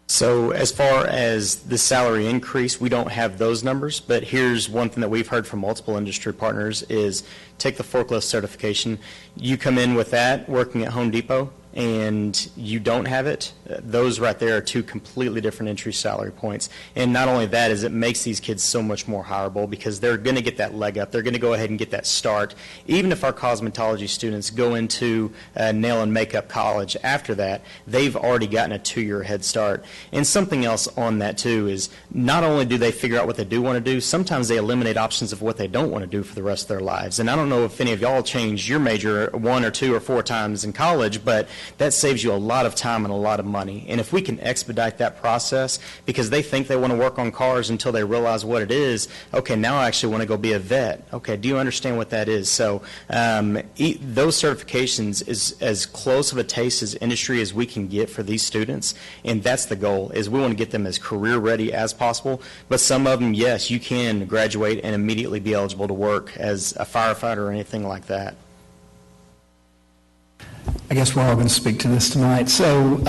So as far as the salary increase, we don't have those numbers, but here's one thing that we've heard from multiple industry partners is take the forklift certification. You come in with that working at Home Depot and you don't have it, those right there are 2 completely different entry salary points. And not only that, is it makes these kids so much more hireable because they're going to get that leg up. They're going to go ahead and get that start. Even if our cosmetology students go into nail and makeup college after that, they've already gotten a 2-year head start. And something else on that too is not only do they figure out what they do want to do, sometimes they eliminate options of what they don't want to do for the rest of their lives. And I don't know if any of y'all changed your major 1 or 2 or 4 times in college, but that saves you a lot of time and a lot of money. And if we can expedite that process, because they think they want to work on cars until they realize what it is, okay, now I actually want to go be a vet. Okay, do you understand what that is? So those certifications is as close of a taste as industry as we can get for these students, and that's the goal, is we want to get them as career ready as possible. But some of them, yes, you can graduate and immediately be eligible to work as a firefighter or anything like that. I guess we're all going to speak to this tonight. So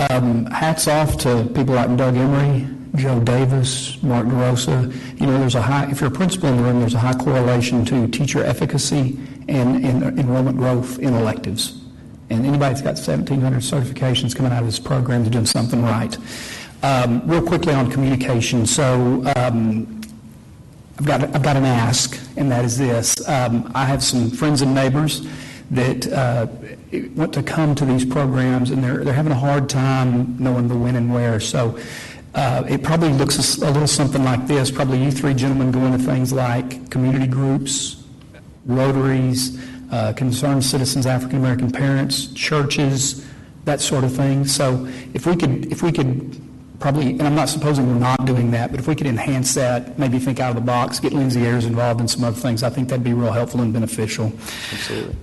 hats off to people like Doug Emery, Joe Davis, Mark DeRosa. You know, there's a high, if you're a principal in the room, there's a high correlation to teacher efficacy and enrollment growth in electives. And anybody that's got 1,700 certifications coming out of this program is doing something right. Real quickly on communication. So I've got an ask, and that is this. I have some friends and neighbors that want to come to these programs, and they're having a hard time knowing the when and where. So it probably looks a little something like this. Probably you 3 gentlemen go into things like community groups, Rotaries, concerned citizens, African American parents, churches, that sort of thing. So if we could probably, and I'm not supposing we're not doing that, but if we could enhance that, maybe think out of the box, get Lindsay Ayers involved in some other things, I think that'd be real helpful and beneficial. Absolutely.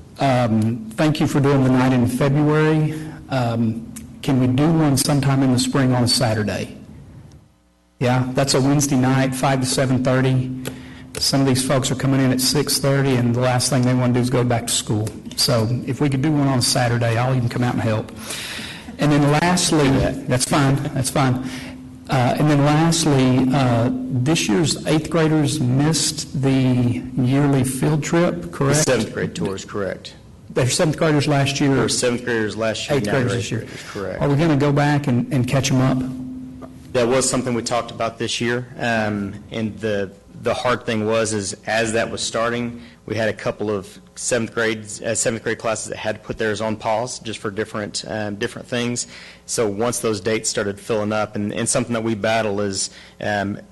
Thank you for doing the night in February. Can we do one sometime in the spring on a Saturday? Yeah, that's a Wednesday night, 5 to 7:30. Some of these folks are coming in at 6:30, and the last thing they want to do is go back to school. So if we could do one on a Saturday, I'll even come out and help. And then lastly, that's fine. And then lastly, this year's 8th graders missed the yearly field trip, correct? The 7th grade tour is correct. They're 7th graders last year? They were 7th graders last year. 8th now graders they're this year. 8th graders, correct. Are we going to go back and catch them up? That was something we talked about this year. And the hard thing was, is as that was starting, we had a couple of 7th grade classes that had to put theirs on pause just for different things. So once those dates started filling up, and something that we battle is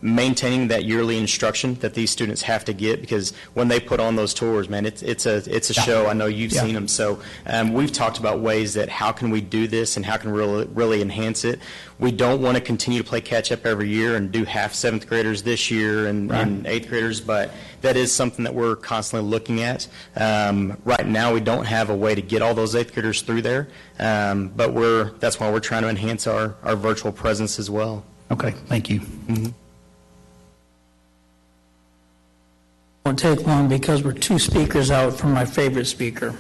maintaining that yearly instruction that these students have to get, because when they put on those tours, man, it's a show. I know you've seen them. So we've talked about ways that how can we do this and how can we really enhance it. We don't want to continue to play catch up every year and do half 7th graders this year and 8th graders, but that is something that we're constantly looking at. Right now, we don't have a way to get all those 8th graders through there, but that's why we're trying to enhance our virtual presence as well. Okay, thank you. Won't take long because we're 2 speakers out from my favorite speaker.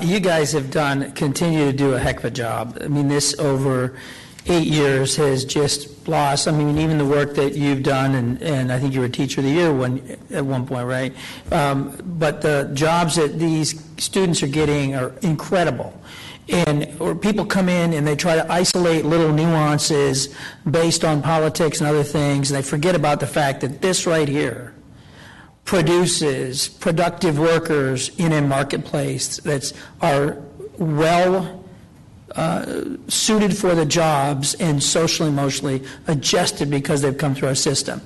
You guys have continue to do a heck of a job. I mean, this over 8 years has just blossomed. I mean, even the work that you've done, and I think you were Teacher of the Year at one point, right? But the jobs that these students are getting are incredible. Or people come in and they try to isolate little nuances based on politics and other things, and they forget about the fact that this right here produces productive workers in a marketplace that are well suited for the jobs and socially, emotionally adjusted because they've come through our system.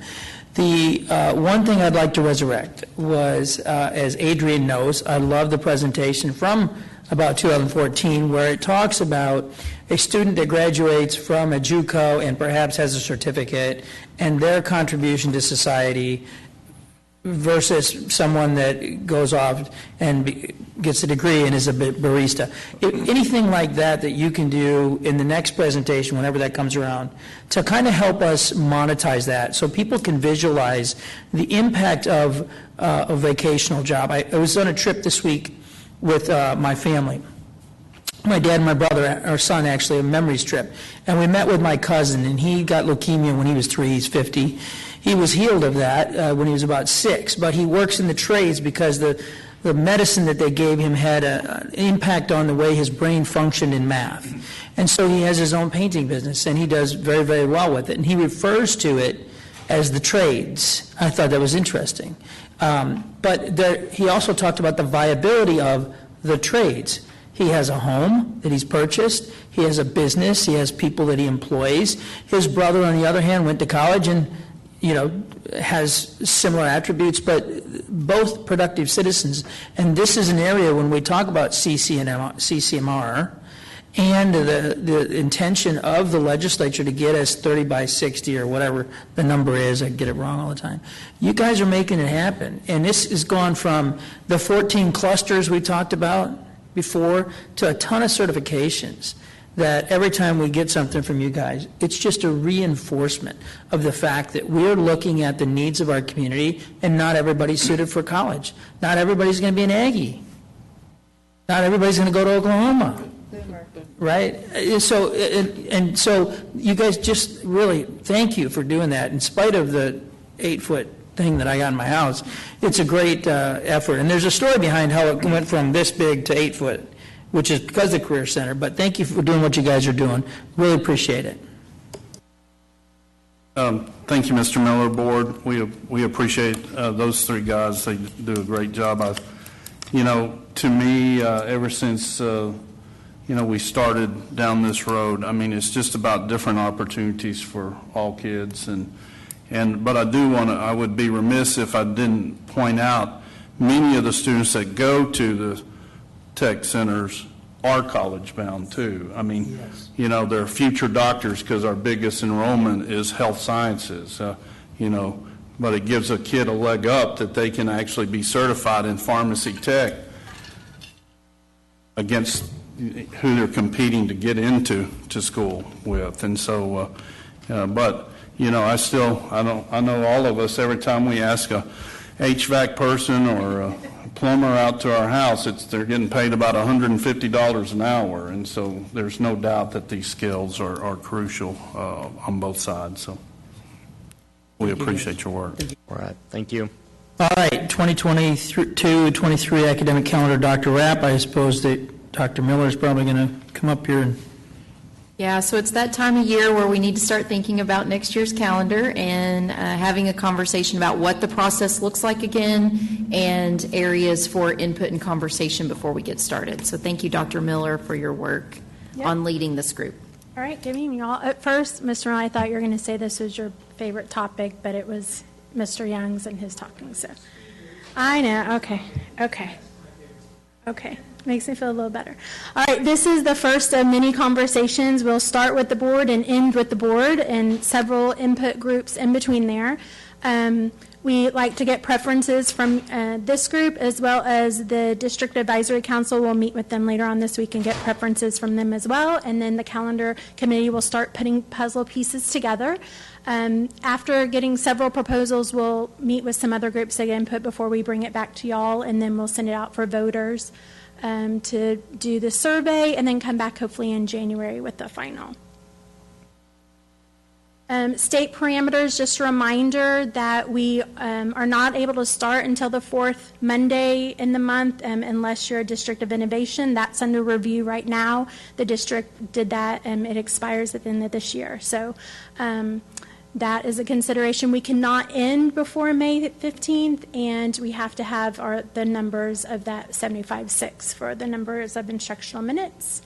The one thing I'd like to resurrect was, as Adrian knows, I love the presentation from about 2014 where it talks about a student that graduates from a JUCO and perhaps has a certificate and their contribution to society versus someone that goes off and gets a degree and is a barista. Anything like that that you can do in the next presentation, whenever that comes around, to kind of help us monetize that so people can visualize the impact of a vocational job. I was on a trip this week with my family. My dad and my brother, our son actually, a memories trip. And we met with my cousin, and he got leukemia when he was 3, he's 50. He was healed of that when he was about 6, but he works in the trades because the medicine that they gave him had an impact on the way his brain functioned in math. And so he has his own painting business, and he does very, very well with it. And he refers to it as the trades. I thought that was interesting. But he also talked about the viability of the trades. He has a home that he's purchased. He has a business. He has people that he employs. His brother, on the other hand, went to college and has similar attributes, but both productive citizens. And this is an area when we talk about CCMR and the intention of the legislature to get us 30 by 60 or whatever the number is. I get it wrong all the time. You guys are making it happen. And this has gone from the 14 clusters we talked about before to a ton of certifications that every time we get something from you guys, it's just a reinforcement of the fact that we're looking at the needs of our community, and not everybody's suited for college. Not everybody's going to be an Aggie. Not everybody's going to go to Oklahoma. Right? So you guys just really, thank you for doing that. In spite of the 8-foot thing that I got in my house, it's a great effort. And there's a story behind how it went from this big to 8 foot, which is because of the Career Center. But thank you for doing what you guys are doing. Really appreciate it. Thank you, Mr. Miller, Board. We appreciate those 3 guys. They do a great job. To me, ever since we started down this road, I mean, it's just about different opportunities for all kids. But I would be remiss if I didn't point out many of the students that go to the tech centers are college-bound too. I mean, you know, they're future doctors because our biggest enrollment is health sciences, you know, but it gives a kid a leg up that they can actually be certified in pharmacy tech against who they're competing to get into school with. And so, but, you know, I know all of us, every time we ask a HVAC person or a plumber out to our house, they're getting paid about $150 an hour. And so there's no doubt that these skills are crucial on both sides. So we appreciate your work. All right, thank you. All right, 2022-23 academic calendar, Dr. Rapp. I suppose that Dr. Miller is probably going to come up here and... Yeah, so it's that time of year where we need to start thinking about next year's calendar and having a conversation about what the process looks like again and areas for input and conversation before we get started. So thank you, Dr. Miller, for your work on leading this group. All right, good evening, all. At first, Mr. Miller, I thought you were going to say this was your favorite topic, but it was Mr. Young's and his talking. So I know. Okay. Makes me feel a little better. All right, this is the first of many conversations. We'll start with the board and end with the board and several input groups in between there. We like to get preferences from this group as well as the District Advisory Council. We'll meet with them later on this week and get preferences from them as well. And then the calendar committee will start putting puzzle pieces together. After getting several proposals, we'll meet with some other groups to get input before we bring it back to y'all, and then we'll send it out for voters to do the survey and then come back hopefully in January with the final. State parameters, just a reminder that we are not able to start until the fourth Monday in the month unless you're a district of innovation. That's under review right now. The district did that and it expires at the end of this year. So that is a consideration. We cannot end before May 15th, and we have to have the numbers of that 75-6 for the numbers of instructional minutes.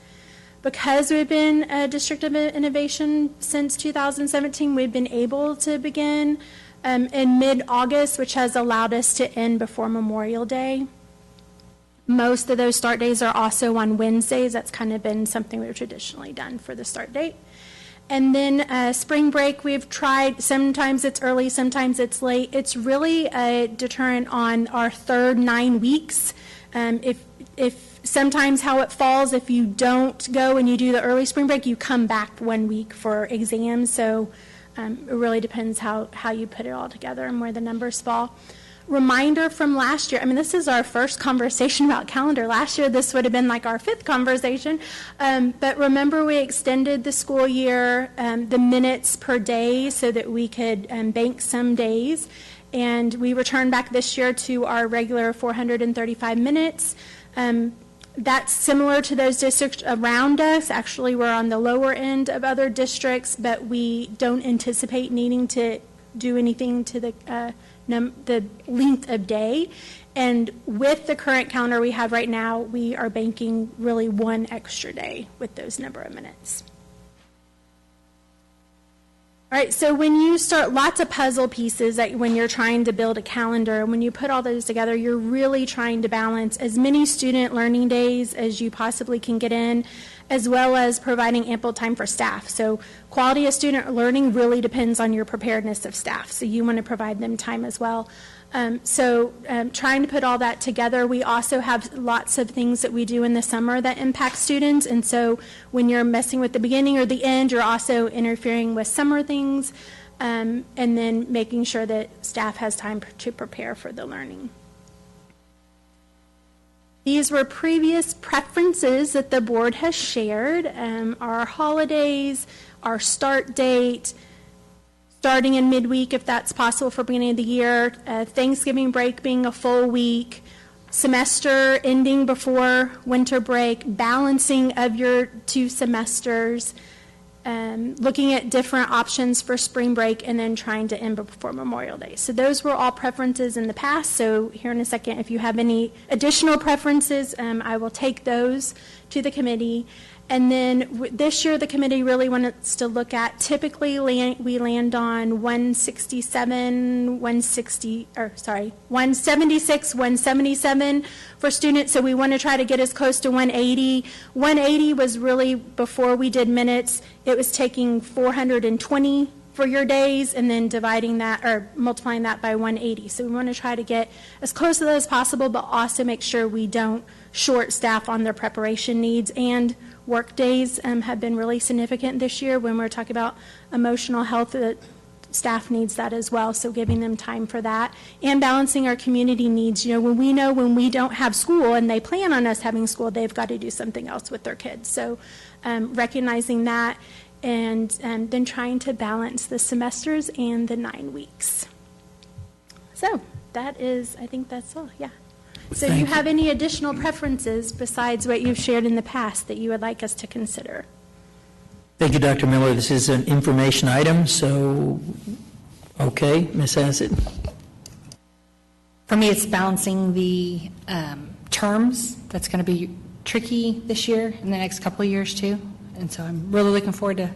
Because we've been a district of innovation since 2017, we've been able to begin in mid-August, which has allowed us to end before Memorial Day. Most of those start days are also on Wednesdays. That's kind of been something we've traditionally done for the start date. And then spring break, we've tried, sometimes it's early, sometimes it's late. It's really a deterrent on our third 9 weeks. If sometimes how it falls, if you don't go and you do the early spring break, you come back 1 week for exams. So it really depends how you put it all together and where the numbers fall. Reminder from last year, I mean, this is our first conversation about calendar. Last year, this would have been like our fifth conversation. But remember, we extended the school year, the minutes per day so that we could bank some days. And we returned back this year to our regular 435 minutes. That's similar to those districts around us. Actually, we're on the lower end of other districts, but we don't anticipate needing to do anything to the length of day. And with the current calendar we have right now, we are banking really 1 extra day with those number of minutes. All right, so when you start, lots of puzzle pieces that when you're trying to build a calendar, when you put all those together, you're really trying to balance as many student learning days as you possibly can get in, as well as providing ample time for staff. So quality of student learning really depends on your preparedness of staff. So you want to provide them time as well. Trying to put all that together. We also have lots of things that we do in the summer that impact students. And so when you're messing with the beginning or the end, you're also interfering with summer things and then making sure that staff has time to prepare for the learning. These were previous preferences that the board has shared. Our holidays, our start date, starting in midweek if that's possible for beginning of the year, Thanksgiving break being a full week, semester ending before winter break, balancing of your 2 semesters, looking at different options for spring break, and then trying to end before Memorial Day. So those were all preferences in the past. So here in a second, if you have any additional preferences, I will take those to the committee. And then this year, the committee really wants to look at, typically we land on 176, 177 for students. So we want to try to get as close to 180. 180 was really, before we did minutes, it was taking 420 for your days and then dividing that or multiplying that by 180. So we want to try to get as close to that as possible, but also make sure we don't short staff on their preparation needs. And work days have been really significant this year when we're talking about emotional health. Staff needs that as well, so giving them time for that and balancing our community needs. When we don't have school and they plan on us having school, they've got to do something else with their kids. So recognizing that and then trying to balance the semesters and the 9 weeks. So that is, I think that's all, yeah. So do you have any additional preferences besides what you've shared in the past that you would like us to consider? Thank you, Dr. Miller. This is an information item, so, okay, Ms. Hassett. For me, it's balancing the terms. That's going to be tricky this year and the next couple of years, too. And so I'm really looking forward to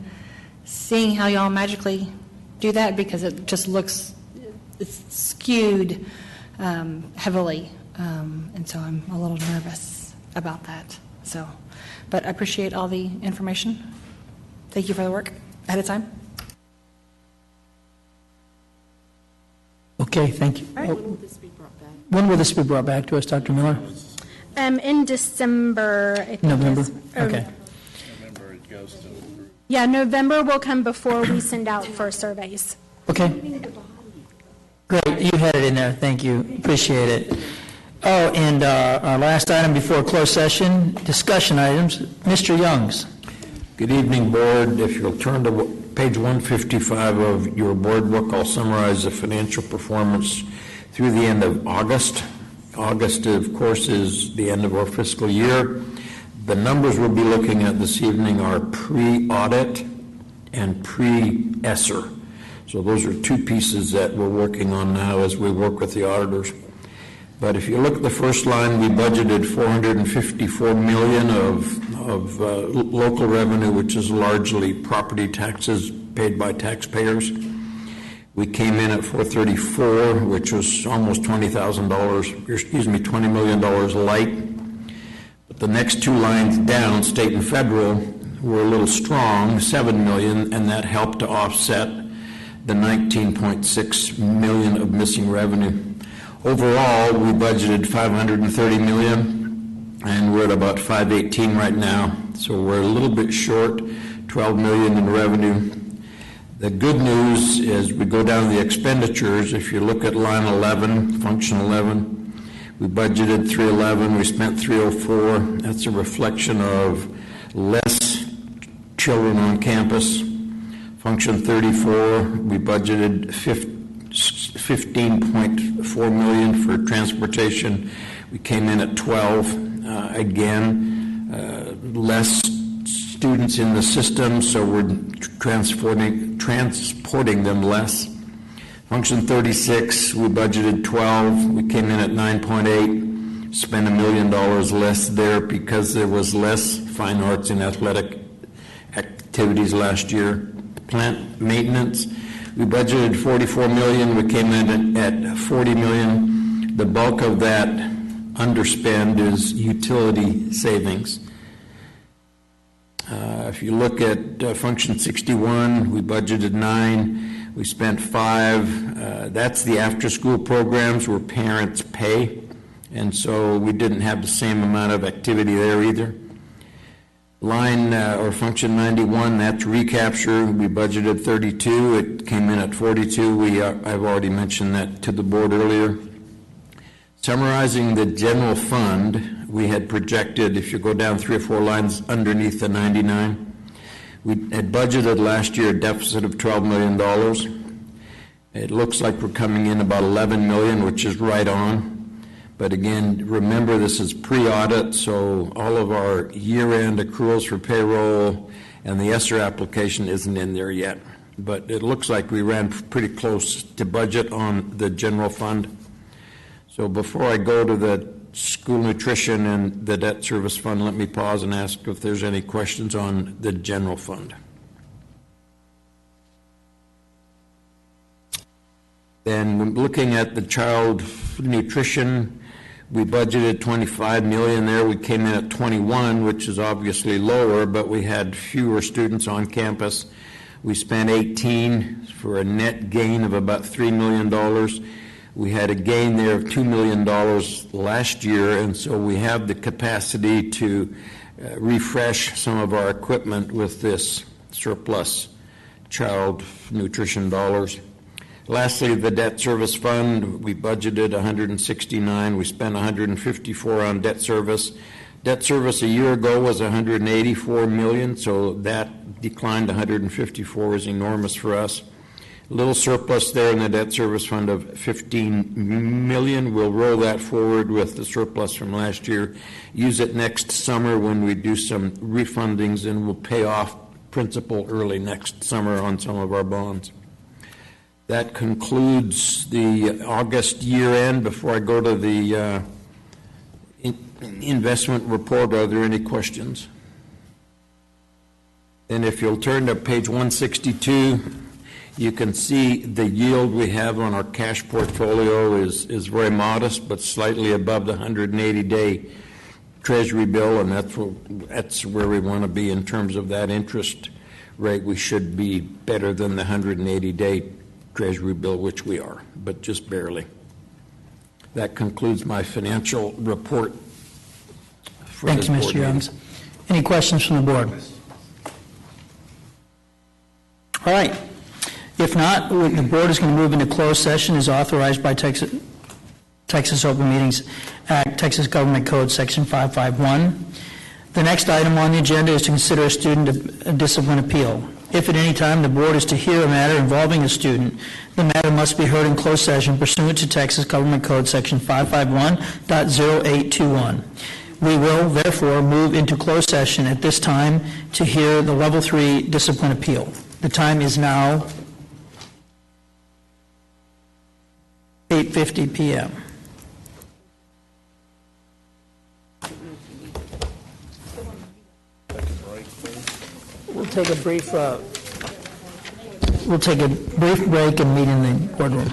seeing how y'all magically do that, because it just looks it's skewed heavily. And so I'm a little nervous about that. So, but I appreciate all the information. Thank you for the work ahead of time. Okay, thank you. All right. When will this be brought back? When will this be brought back to us, Dr. Miller? In December, I think. November? Okay. November it goes to. Yeah, November will come before we send out for surveys. Okay. Great, you had it in there. Thank you. Appreciate it. Oh, and our last item before closed session, discussion items. Mr. Youngs. Good evening, Board. If you'll turn to page 155 of your board book, I'll summarize the financial performance through the end of August. August, of course, is the end of our fiscal year. The numbers we'll be looking at this evening are pre-audit and pre-ESSER. So those are two pieces that we're working on now as we work with the auditors. But if you look at the first line, we budgeted $454 million of local revenue, which is largely property taxes paid by taxpayers. We came in at 434, which was almost $20 million light. But the next two lines down, state and federal, were a little strong, $7 million, and that helped to offset the $19.6 million of missing revenue. Overall, we budgeted $530 million, and we're at about $518 right now. So we're a little bit short, $12 million in revenue. The good news is we go down to the expenditures. If you look at line 11, function 11, we budgeted $311, we spent $304. That's a reflection of less children on campus. Function 34, we budgeted $15.4 million for transportation. We came in at 12. Less students in the system, so we're transporting them less. Function 36, we budgeted 12. We came in at 9.8. Spent $1 million less there because there was less fine arts and athletic activities last year. Plant maintenance, we budgeted $44 million. We came in at $40 million. The bulk of that underspend is utility savings. If you look at function 61, we budgeted 9. We spent 5. That's the after-school programs where parents pay, and so we didn't have the same amount of activity there either. Line or function 91, that's recapture. We budgeted 32. It came in at 42. I've already mentioned that to the board earlier. Summarizing the general fund, we had projected, if you go down 3 or 4 lines underneath the 99, we had budgeted last year a deficit of $12 million. It looks like we're coming in about $11 million, which is right on. But again, remember this is pre-audit, so all of our year-end accruals for payroll and the ESSER application isn't in there yet. But it looks like we ran pretty close to budget on the general fund. So before I go to the school nutrition and the debt service fund, let me pause and ask if there's any questions on the general fund. Then looking at the child nutrition, we budgeted 25 million there. We came in at 21, which is obviously lower, but we had fewer students on campus. We spent 18 for a net gain of about $3 million. We had a gain there of $2 million last year, and so we have the capacity to refresh some of our equipment with this surplus child nutrition dollars. Lastly, the debt service fund, we budgeted 169, we spent 154 on debt service. Debt service a year ago was 184 million, so that declined. 154 is enormous for us. A little surplus there in the debt service fund of 15 million. We'll roll that forward with the surplus from last year, use it next summer when we do some refundings, and we'll pay off principal early next summer on some of our bonds. That concludes the August year end. Before I go to the investment report, are there any questions? And if you'll turn to page 162, you can see the yield we have on our cash portfolio is very modest, but slightly above the 180-day Treasury bill, and that's where we want to be in terms of that interest rate. We should be better than the 180-day Treasury bill, which we are, but just barely. That concludes my financial report. Thank you, Mr. Youngs. Any questions from the board? All right. If not, the board is going to move into closed session as authorized by Texas Open Meetings Act, Texas Government Code, Section 551. The next item on the agenda is to consider a student discipline appeal. If at any time the board is to hear a matter involving a student, the matter must be heard in closed session pursuant to Texas Government Code Section 551.0821. We will, therefore, move into closed session at this time to hear the Level 3 discipline appeal. The time is now 8:50 p.m. We'll take a brief break and meet in the boardroom.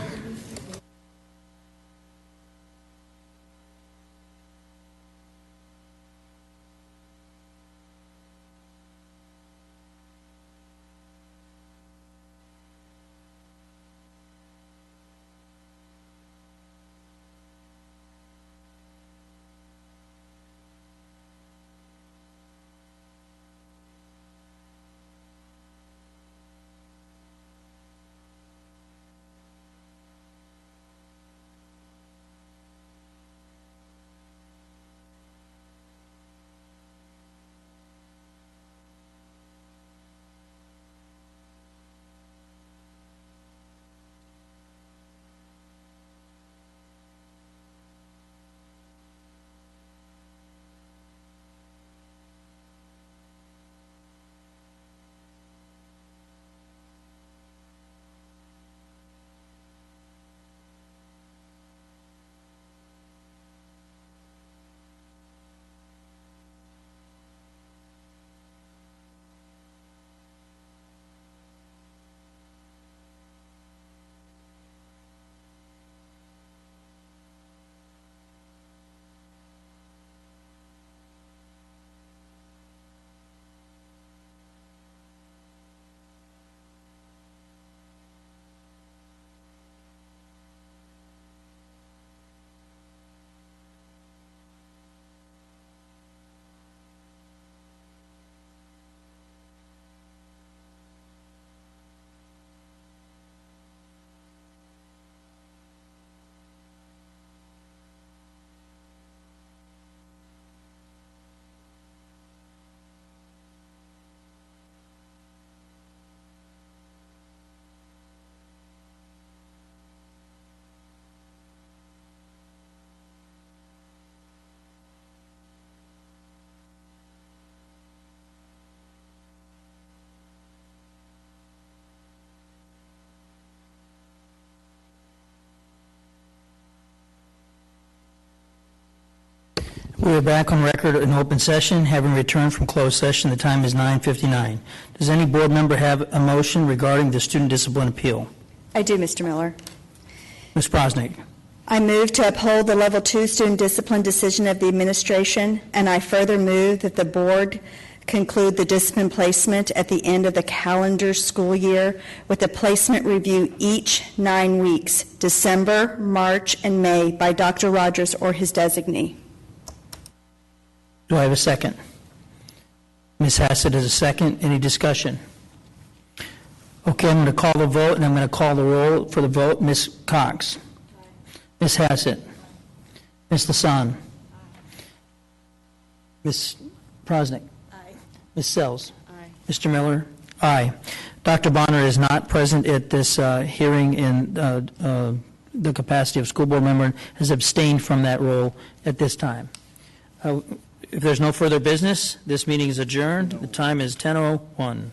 We are back on record in open session, having returned from closed session. The time is 9:59. Does any board member have a motion regarding the student discipline appeal? I do, Mr. Miller. Ms. Prosnick. I move to uphold the Level 2 student discipline decision of the administration, and I further move that the board conclude the discipline placement at the end of the calendar school year with a placement review each 9 weeks, December, March, and May, by Dr. Rogers or his designee. Do I have a second? Ms. Hassett is a second. Any discussion? Okay, I'm going to call the vote, and I'm going to call the roll for the vote. Ms. Cox. Ms. Hassett. Ms. Lasan. Ms. Prosnick. Ms. Sells. Mr. Miller. Aye. Dr. Bonner is not present at this hearing in the capacity of school board member and has abstained from that role at this time. If there's no further business, this meeting is adjourned. The time is 10:01.